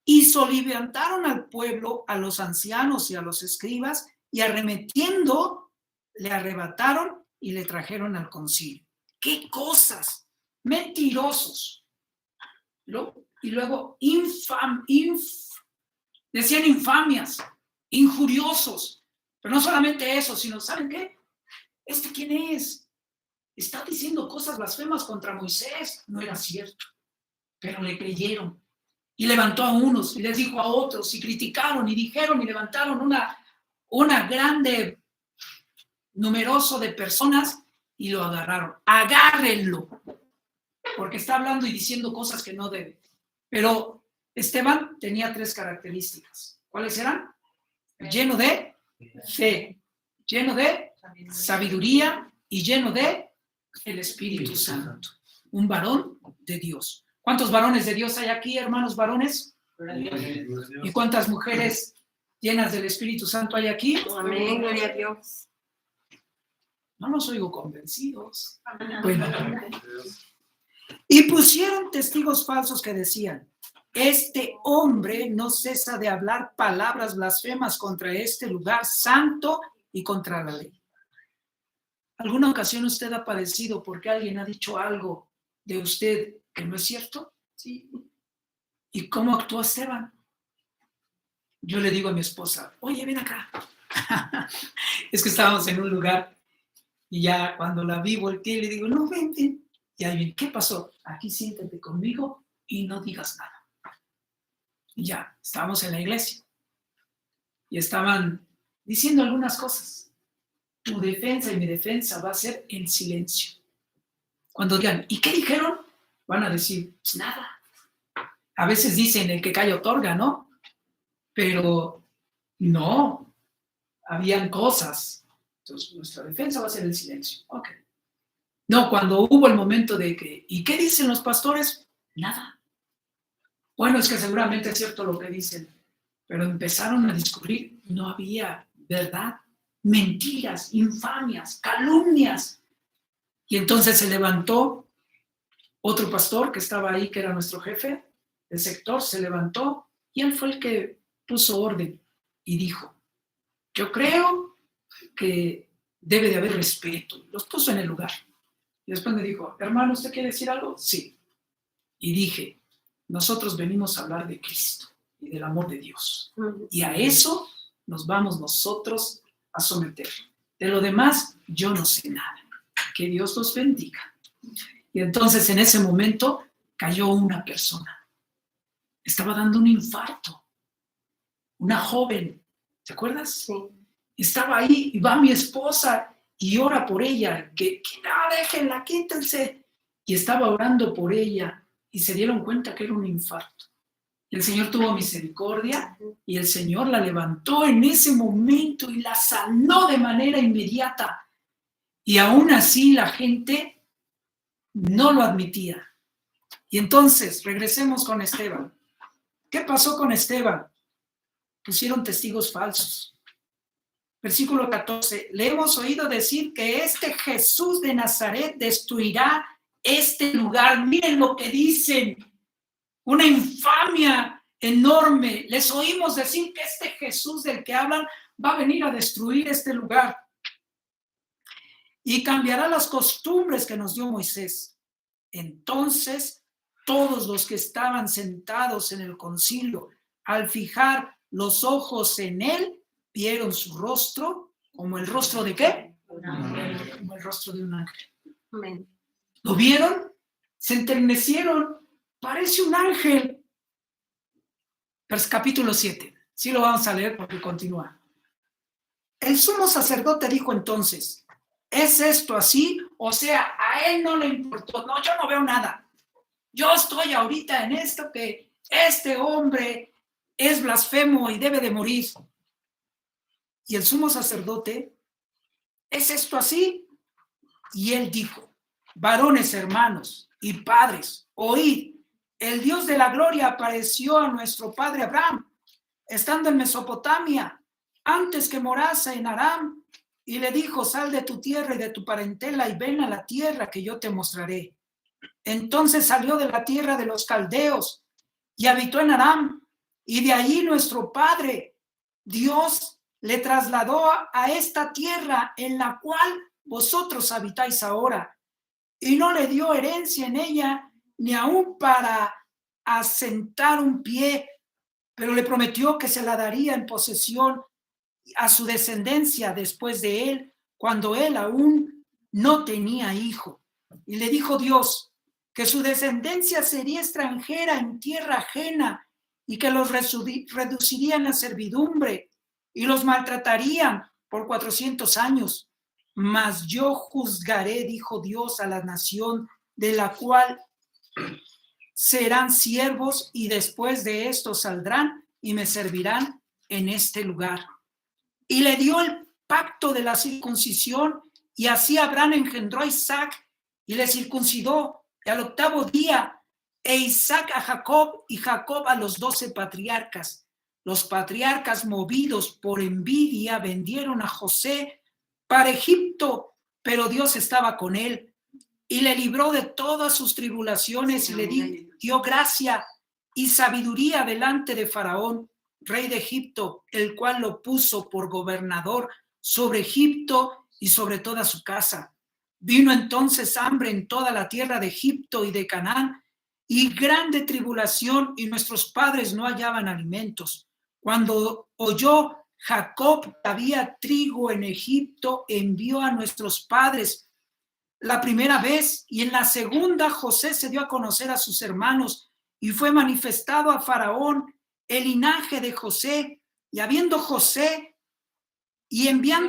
y soliviantaron al pueblo, a los ancianos y a los escribas, y arremetiendo, le arrebataron y le trajeron al concilio. ¡Qué cosas! Mentirosos. Y luego decían infamias, injuriosos. Pero no solamente eso, sino, ¿saben qué? ¿Este quién es? Está diciendo cosas blasfemas contra Moisés. No era cierto. Pero le creyeron. Y levantó a unos y les dijo a otros y criticaron y dijeron y levantaron una grande numeroso de personas y lo agarraron. Agárrenlo, porque está hablando y diciendo cosas que no debe. Pero Esteban tenía 3 características. ¿Cuáles eran? Lleno de fe, lleno de sabiduría y lleno de el Espíritu Santo. Un varón de Dios. ¿Cuántos varones de Dios hay aquí, hermanos varones? ¿Y cuántas mujeres llenas del Espíritu Santo hay aquí? Amén, gloria a Dios. No los oigo convencidos. Bueno. Y pusieron testigos falsos que decían, este hombre no cesa de hablar palabras blasfemas contra este lugar santo y contra la ley. ¿Alguna ocasión usted ha padecido porque alguien ha dicho algo de usted que no es cierto? Sí. ¿Y cómo actuó Esteban? Yo le digo a mi esposa, oye, ven acá. Es que estábamos en un lugar y ya cuando la vi volteé le digo, no, ven. Y ahí viene, ¿qué pasó? Aquí siéntate conmigo y no digas nada. Y ya, estábamos en la iglesia y estaban diciendo algunas cosas. Tu defensa y mi defensa va a ser en silencio. Cuando digan, ¿y qué dijeron? Van a decir, pues nada. A veces dicen, el que calla otorga, ¿no? Pero no, habían cosas. Entonces, nuestra defensa va a ser en silencio. Ok. No, cuando hubo el momento de que, ¿y qué dicen los pastores? Nada. Bueno, es que seguramente es cierto lo que dicen, pero empezaron a descubrir, no había verdad, mentiras, infamias, calumnias. Y entonces se levantó otro pastor que estaba ahí, que era nuestro jefe del sector, se levantó y él fue el que puso orden y dijo, yo creo que debe de haber respeto. Los puso en el lugar. Y después me dijo, hermano, ¿usted quiere decir algo? Sí. Y dije, nosotros venimos a hablar de Cristo y del amor de Dios. Y a eso nos vamos nosotros a someter. De lo demás, yo no sé nada. Que Dios los bendiga. Y entonces en ese momento cayó una persona. Estaba dando un infarto. Una joven. ¿Te acuerdas? Sí. Estaba ahí y va mi esposa y ora por ella. Que no, déjenla, quítense. Y estaba orando por ella y se dieron cuenta que era un infarto. El Señor tuvo misericordia y el Señor la levantó en ese momento y la sanó de manera inmediata. Y aún así la gente no lo admitía. Y entonces, regresemos con Esteban. ¿Qué pasó con Esteban? Pusieron testigos falsos. Versículo 14. Le hemos oído decir que este Jesús de Nazaret destruirá este lugar. Miren lo que dicen. Una infamia enorme. Les oímos decir que este Jesús del que hablan va a venir a destruir este lugar y cambiará las costumbres que nos dio Moisés. Entonces, todos los que estaban sentados en el concilio, al fijar los ojos en él, vieron su rostro como el rostro de ¿qué? Como el rostro de un ángel. Amén. ¿Lo vieron? Se enternecieron. Parece un ángel. Pues, capítulo 7. Sí lo vamos a leer porque continúa. El sumo sacerdote dijo entonces, ¿es esto así? O sea, a él no le importó. No, yo no veo nada. Yo estoy ahorita en esto que este hombre es blasfemo y debe de morir. Y el sumo sacerdote, ¿es esto así? Y él dijo, varones hermanos y padres, oíd. El Dios de la gloria apareció a nuestro padre Abraham, estando en Mesopotamia, antes que morase en Aram, y le dijo, sal de tu tierra y de tu parentela y ven a la tierra que yo te mostraré. Entonces salió de la tierra de los caldeos y habitó en Aram, y de allí nuestro padre, Dios, le trasladó a esta tierra en la cual vosotros habitáis ahora, y no le dio herencia en ella, ni aún para asentar un pie, pero le prometió que se la daría en posesión a su descendencia después de él, cuando él aún no tenía hijo. Y le dijo Dios que su descendencia sería extranjera en tierra ajena y que los reducirían a servidumbre y los maltratarían por 400 años. Mas yo juzgaré, dijo Dios, a la nación de la cual serán siervos, y después de esto saldrán y me servirán en este lugar. Y le dio el pacto de la circuncisión, y así Abraham engendró a Isaac y le circuncidó, y al 8º día, e Isaac a Jacob y Jacob a los 12 patriarcas. Los patriarcas, movidos por envidia, vendieron a José para Egipto, pero Dios estaba con él y le libró de todas sus tribulaciones y le dio gracia y sabiduría delante de Faraón, rey de Egipto, el cual lo puso por gobernador sobre Egipto y sobre toda su casa. Vino entonces hambre en toda la tierra de Egipto y de Canaán, y grande tribulación, y nuestros padres no hallaban alimentos. Cuando oyó Jacob que había trigo en Egipto, envió a nuestros padres la primera vez, y en la segunda José se dio a conocer a sus hermanos, y fue manifestado a Faraón el linaje de José, y enviando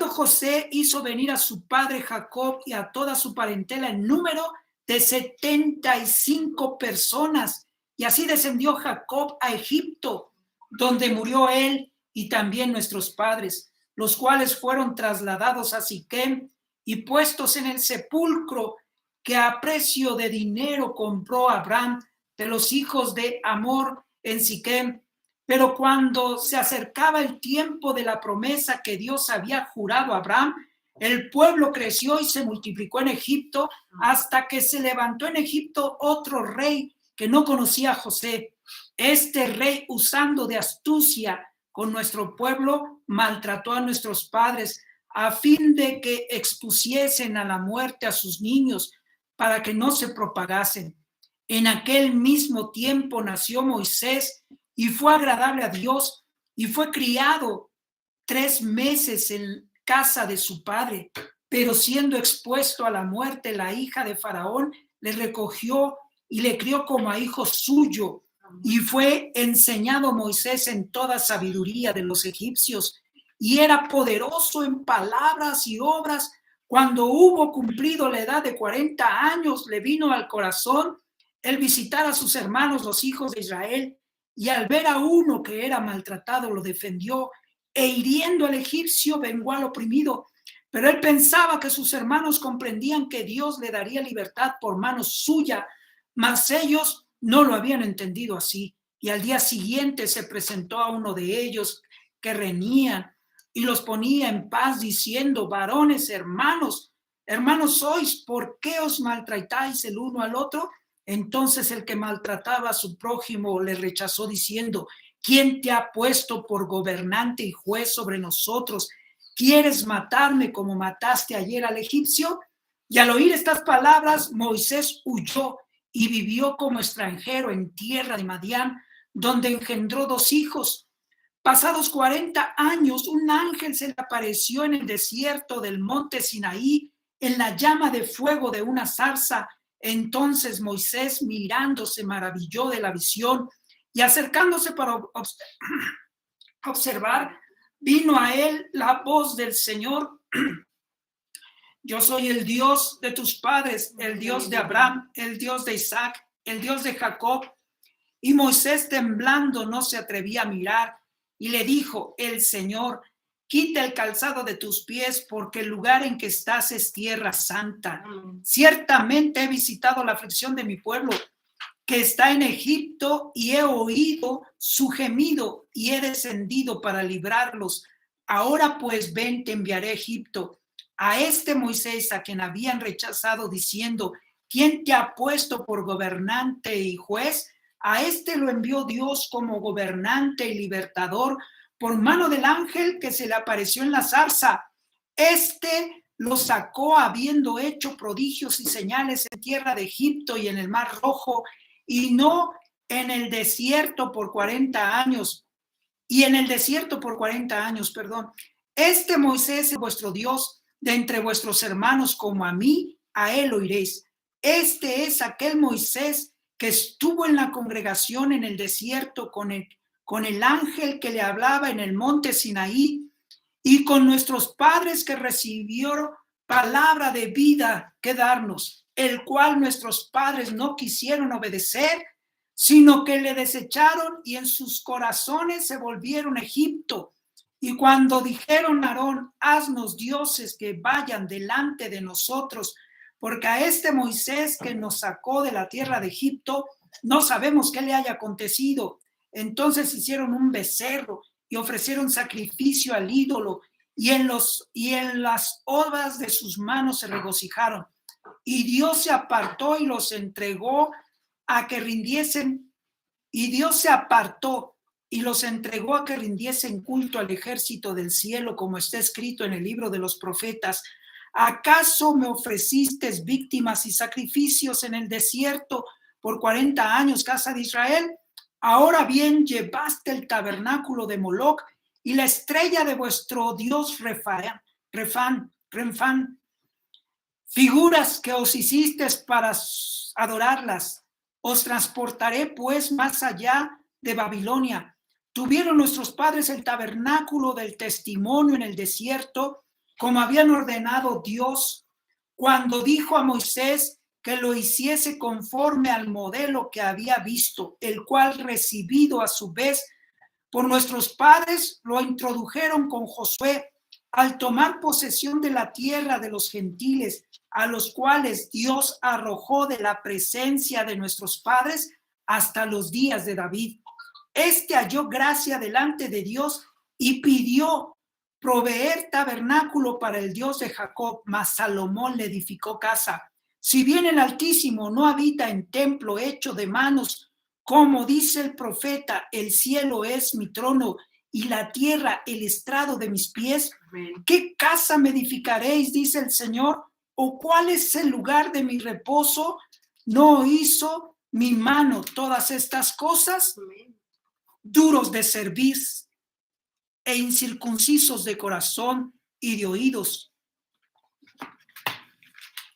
José, hizo venir a su padre Jacob y a toda su parentela en número de 75 personas, y así descendió Jacob a Egipto, donde murió él y también nuestros padres, los cuales fueron trasladados a Siquem y puestos en el sepulcro que a precio de dinero compró Abraham de los hijos de Hamor en Siquem. Pero cuando se acercaba el tiempo de la promesa que Dios había jurado a Abraham, el pueblo creció y se multiplicó en Egipto, hasta que se levantó en Egipto otro rey que no conocía a José. Este rey, usando de astucia con nuestro pueblo, maltrató a nuestros padres, a fin de que expusiesen a la muerte a sus niños, para que no se propagasen. En aquel mismo tiempo nació Moisés y fue agradable a Dios y fue criado 3 meses en casa de su padre, pero siendo expuesto a la muerte, la hija de Faraón le recogió y le crió como a hijo suyo, y fue enseñado Moisés en toda sabiduría de los egipcios, y era poderoso en palabras y obras. Cuando hubo cumplido la edad de 40 años, le vino al corazón el visitar a sus hermanos, los hijos de Israel, y al ver a uno que era maltratado, lo defendió, e hiriendo al egipcio, vengó al oprimido. Pero él pensaba que sus hermanos comprendían que Dios le daría libertad por mano suya, mas ellos no lo habían entendido así. Y al día siguiente se presentó a uno de ellos que reñían y los ponía en paz, diciendo: varones, hermanos sois, ¿por qué os maltratáis el uno al otro? Entonces el que maltrataba a su prójimo le rechazó, diciendo: ¿quién te ha puesto por gobernante y juez sobre nosotros? ¿Quieres matarme como mataste ayer al egipcio? Y al oír estas palabras, Moisés huyó y vivió como extranjero en tierra de Madián, donde engendró 2 hijos. Pasados 40 años, un ángel se le apareció en el desierto del monte Sinaí, en la llama de fuego de una zarza. Entonces Moisés, mirando, se maravilló de la visión, y acercándose para observar, vino a él la voz del Señor: yo soy el Dios de tus padres, el Dios de Abraham, el Dios de Isaac, el Dios de Jacob. Y Moisés, temblando, no se atrevía a mirar, y le dijo el Señor: quita el calzado de tus pies, porque el lugar en que estás es tierra santa. Ciertamente he visitado la aflicción de mi pueblo, que está en Egipto, y he oído su gemido, y he descendido para librarlos. Ahora pues ven, te enviaré a Egipto. A este Moisés, a quien habían rechazado, diciendo: ¿quién te ha puesto por gobernante y juez? A este lo envió Dios como gobernante y libertador por mano del ángel que se le apareció en la zarza. Este lo sacó habiendo hecho prodigios y señales en tierra de Egipto y en el Mar Rojo, y no en el desierto por 40 años. Este Moisés es vuestro Dios, de entre vuestros hermanos, como a mí, a él oiréis. Este es aquel Moisés que estuvo en la congregación en el desierto con el ángel que le hablaba en el monte Sinaí, y con nuestros padres, que recibieron palabra de vida que darnos, el cual nuestros padres no quisieron obedecer, sino que le desecharon, y en sus corazones se volvieron a Egipto. Y cuando dijeron a Aarón: haznos dioses que vayan delante de nosotros, porque a este Moisés que nos sacó de la tierra de Egipto, no sabemos qué le haya acontecido. Entonces hicieron un becerro y ofrecieron sacrificio al ídolo, y en las obras de sus manos se regocijaron. Y Dios se apartó y los entregó a que rindiesen culto al ejército del cielo, como está escrito en el libro de los profetas: ¿acaso me ofreciste víctimas y sacrificios en el desierto por 40 años, casa de Israel? Ahora bien, llevaste el tabernáculo de Moloc y la estrella de vuestro dios Renfán, figuras que os hiciste para adorarlas. Os transportaré pues más allá de Babilonia. Tuvieron nuestros padres el tabernáculo del testimonio en el desierto, como habían ordenado Dios, cuando dijo a Moisés que lo hiciese conforme al modelo que había visto, el cual, recibido a su vez por nuestros padres, lo introdujeron con Josué al tomar posesión de la tierra de los gentiles, a los cuales Dios arrojó de la presencia de nuestros padres hasta los días de David. Este halló gracia delante de Dios y pidió proveer tabernáculo para el Dios de Jacob, mas Salomón le edificó casa. Si bien el Altísimo no habita en templo hecho de manos, como dice el profeta: el cielo es mi trono y la tierra el estrado de mis pies. ¿Qué casa me edificaréis? Dice el Señor. ¿O cuál es el lugar de mi reposo? ¿No hizo mi mano todas estas cosas? Duros de cerviz e incircuncisos de corazón y de oídos.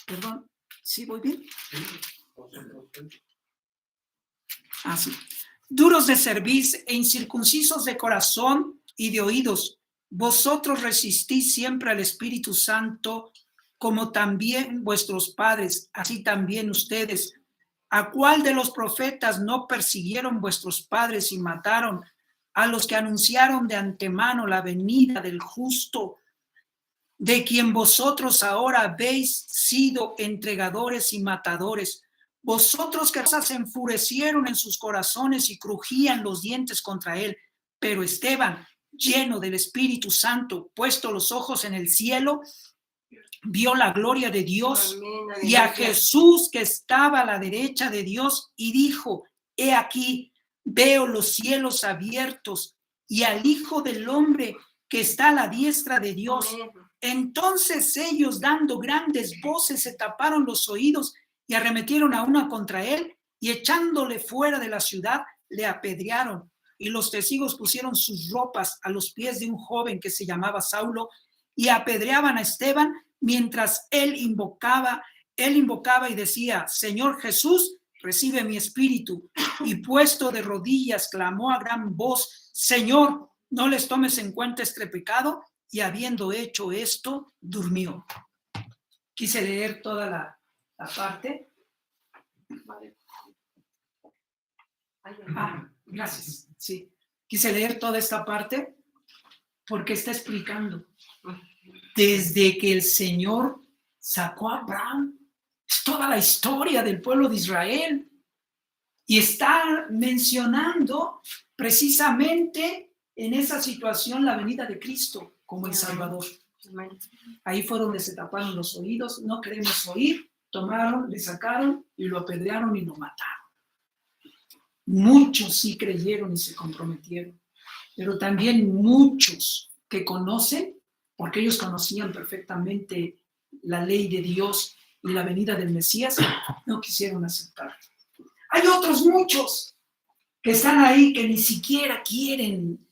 Perdón, ¿sí voy bien? Sí. Duros de cerviz e incircuncisos de corazón y de oídos. Vosotros resistís siempre al Espíritu Santo, como también vuestros padres, así también ustedes. ¿A cuál de los profetas no persiguieron vuestros padres y mataron a los que anunciaron de antemano la venida del justo, de quien vosotros ahora habéis sido entregadores y matadores? Vosotros que se enfurecieron en sus corazones y crujían los dientes contra él. Pero Esteban, lleno del Espíritu Santo, puesto los ojos en el cielo, vio la gloria de Dios y a Jesús que estaba a la derecha de Dios y dijo: he aquí, veo los cielos abiertos y al Hijo del Hombre que está a la diestra de Dios. Entonces ellos, dando grandes voces, se taparon los oídos y arremetieron a una contra él, y echándole fuera de la ciudad, le apedrearon. Y los testigos pusieron sus ropas a los pies de un joven que se llamaba Saulo, y apedreaban a Esteban mientras él invocaba y decía: Señor Jesús, recibe mi espíritu. Y puesto de rodillas, clamó a gran voz: Señor, no les tomes en cuenta este pecado. Y habiendo hecho esto, durmió. Quise leer toda la parte. Gracias. Sí. Quise leer toda esta parte porque está explicando. Desde que el Señor sacó a Abraham, es toda la historia del pueblo de Israel. Y está mencionando precisamente en esa situación la venida de Cristo como el Salvador. Ahí fue donde se taparon los oídos, no queremos oír, tomaron, le sacaron y lo apedrearon y lo mataron. Muchos sí creyeron y se comprometieron, pero también muchos que conocen, porque ellos conocían perfectamente la ley de Dios y la venida del Mesías, no quisieron aceptar. Hay otros muchos que están ahí que ni siquiera quieren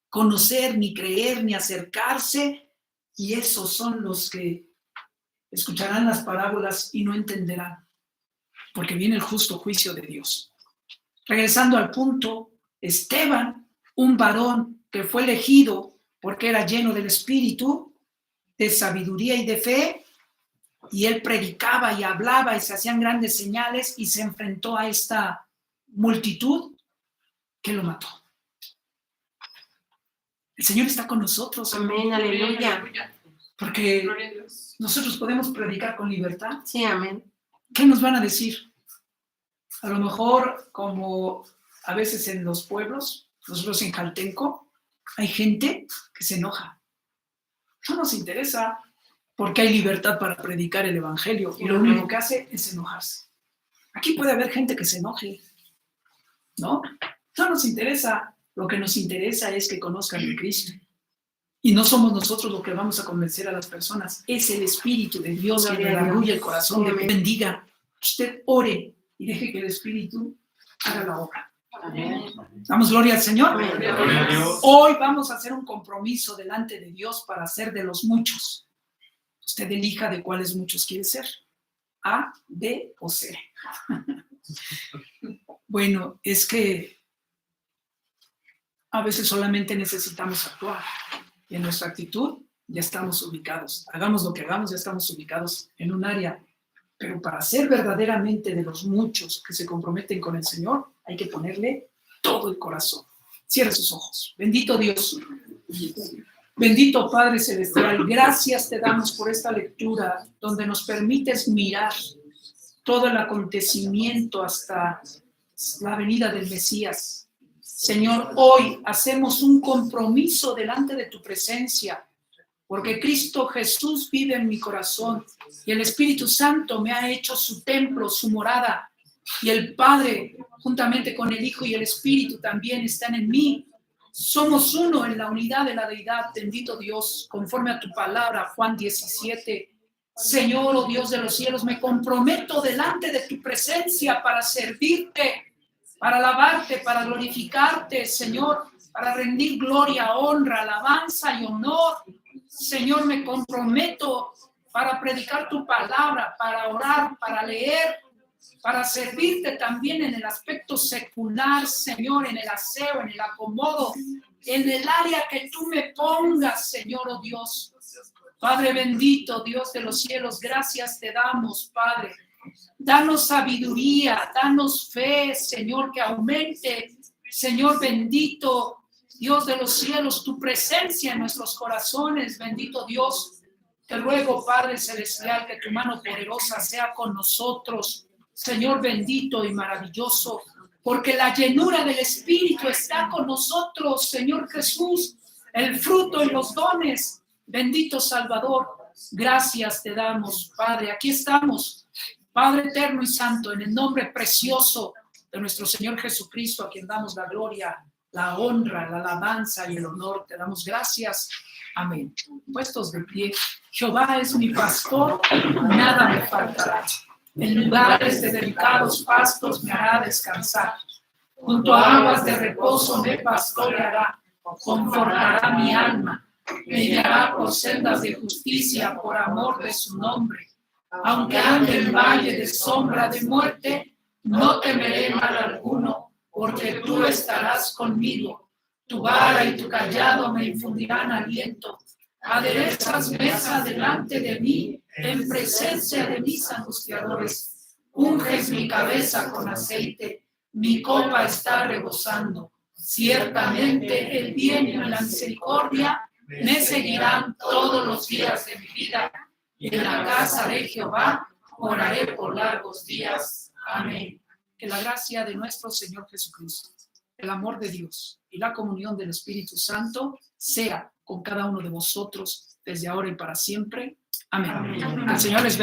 conocer, ni creer, ni acercarse, y esos son los que escucharán las parábolas y no entenderán, porque viene el justo juicio de Dios. Regresando al punto, Esteban, un varón que fue elegido porque era lleno del Espíritu, de sabiduría y de fe, y él predicaba y hablaba y se hacían grandes señales, y se enfrentó a esta multitud que lo mató. El Señor está con nosotros. Amén, aleluya. Porque nosotros podemos predicar con libertad. Sí, amén. ¿Qué nos van a decir? A lo mejor, como a veces en los pueblos, nosotros en Jaltenco, hay gente que se enoja. No nos interesa, porque hay libertad para predicar el evangelio, y lo único que hace es enojarse. Aquí puede haber gente que se enoje, ¿no? No nos interesa. Lo que nos interesa es que conozcan a Cristo. Y no somos nosotros los que vamos a convencer a las personas. Es el Espíritu de Dios que redarguye el corazón. De bendiga. Usted ore y deje que el Espíritu haga la obra. Amén. Damos gloria al Señor. Amén. Gloria a Dios. Hoy vamos a hacer un compromiso delante de Dios para ser de los muchos. Usted elija de cuáles muchos quiere ser. A, B o C. Bueno, es que a veces solamente necesitamos actuar. Y en nuestra actitud ya estamos ubicados. Hagamos lo que hagamos, ya estamos ubicados en un área. Pero para ser verdaderamente de los muchos que se comprometen con el Señor, hay que ponerle todo el corazón. Cierre sus ojos. Bendito Dios. Bendito Padre Celestial. Gracias te damos por esta lectura donde nos permites mirar todo el acontecimiento hasta la venida del Mesías. Señor, hoy hacemos un compromiso delante de tu presencia, porque Cristo Jesús vive en mi corazón y el Espíritu Santo me ha hecho su templo, su morada, y el Padre, juntamente con el Hijo y el Espíritu, también están en mí. Somos uno en la unidad de la deidad, bendito Dios, conforme a tu palabra, Juan 17. Señor, oh Dios de los cielos, me comprometo delante de tu presencia para servirte, para alabarte, para glorificarte, Señor, para rendir gloria, honra, alabanza y honor. Señor, me comprometo para predicar tu palabra, para orar, para leer, para servirte también en el aspecto secular, Señor, en el aseo, en el acomodo, en el área que tú me pongas, Señor, oh Dios. Padre bendito, Dios de los cielos, gracias te damos, Padre. Danos sabiduría, danos fe, Señor, que aumente, Señor bendito, Dios de los cielos, tu presencia en nuestros corazones, bendito Dios. Te ruego, Padre celestial, que tu mano poderosa sea con nosotros, Señor bendito y maravilloso, porque la llenura del Espíritu está con nosotros, Señor Jesús, el fruto y los dones. Bendito Salvador, gracias te damos, Padre. Aquí estamos, Padre eterno y santo, en el nombre precioso de nuestro Señor Jesucristo, a quien damos la gloria, la honra, la alabanza y el honor. Te damos gracias. Amén. Puestos de pie. Jehová es mi pastor, nada me faltará. En lugares de delicados pastos me hará descansar. Junto a aguas de reposo me pastoreará, confortará mi alma. Me guiará por sendas de justicia por amor de su nombre. Aunque ande en valle de sombra de muerte, no temeré mal alguno, porque tú estarás conmigo. Tu vara y tu cayado me infundirán aliento. Aderezas mesa delante de mí, en presencia de mis angustiadores. Unges mi cabeza con aceite, mi copa está rebosando. Ciertamente el bien y la misericordia me seguirán todos los días de mi vida, y en la casa de Jehová moraré por largos días. Amén. Que la gracia de nuestro Señor Jesucristo, el amor de Dios y la comunión del Espíritu Santo sea con cada uno de vosotros desde ahora y para siempre. Amén. El Señor les bendiga.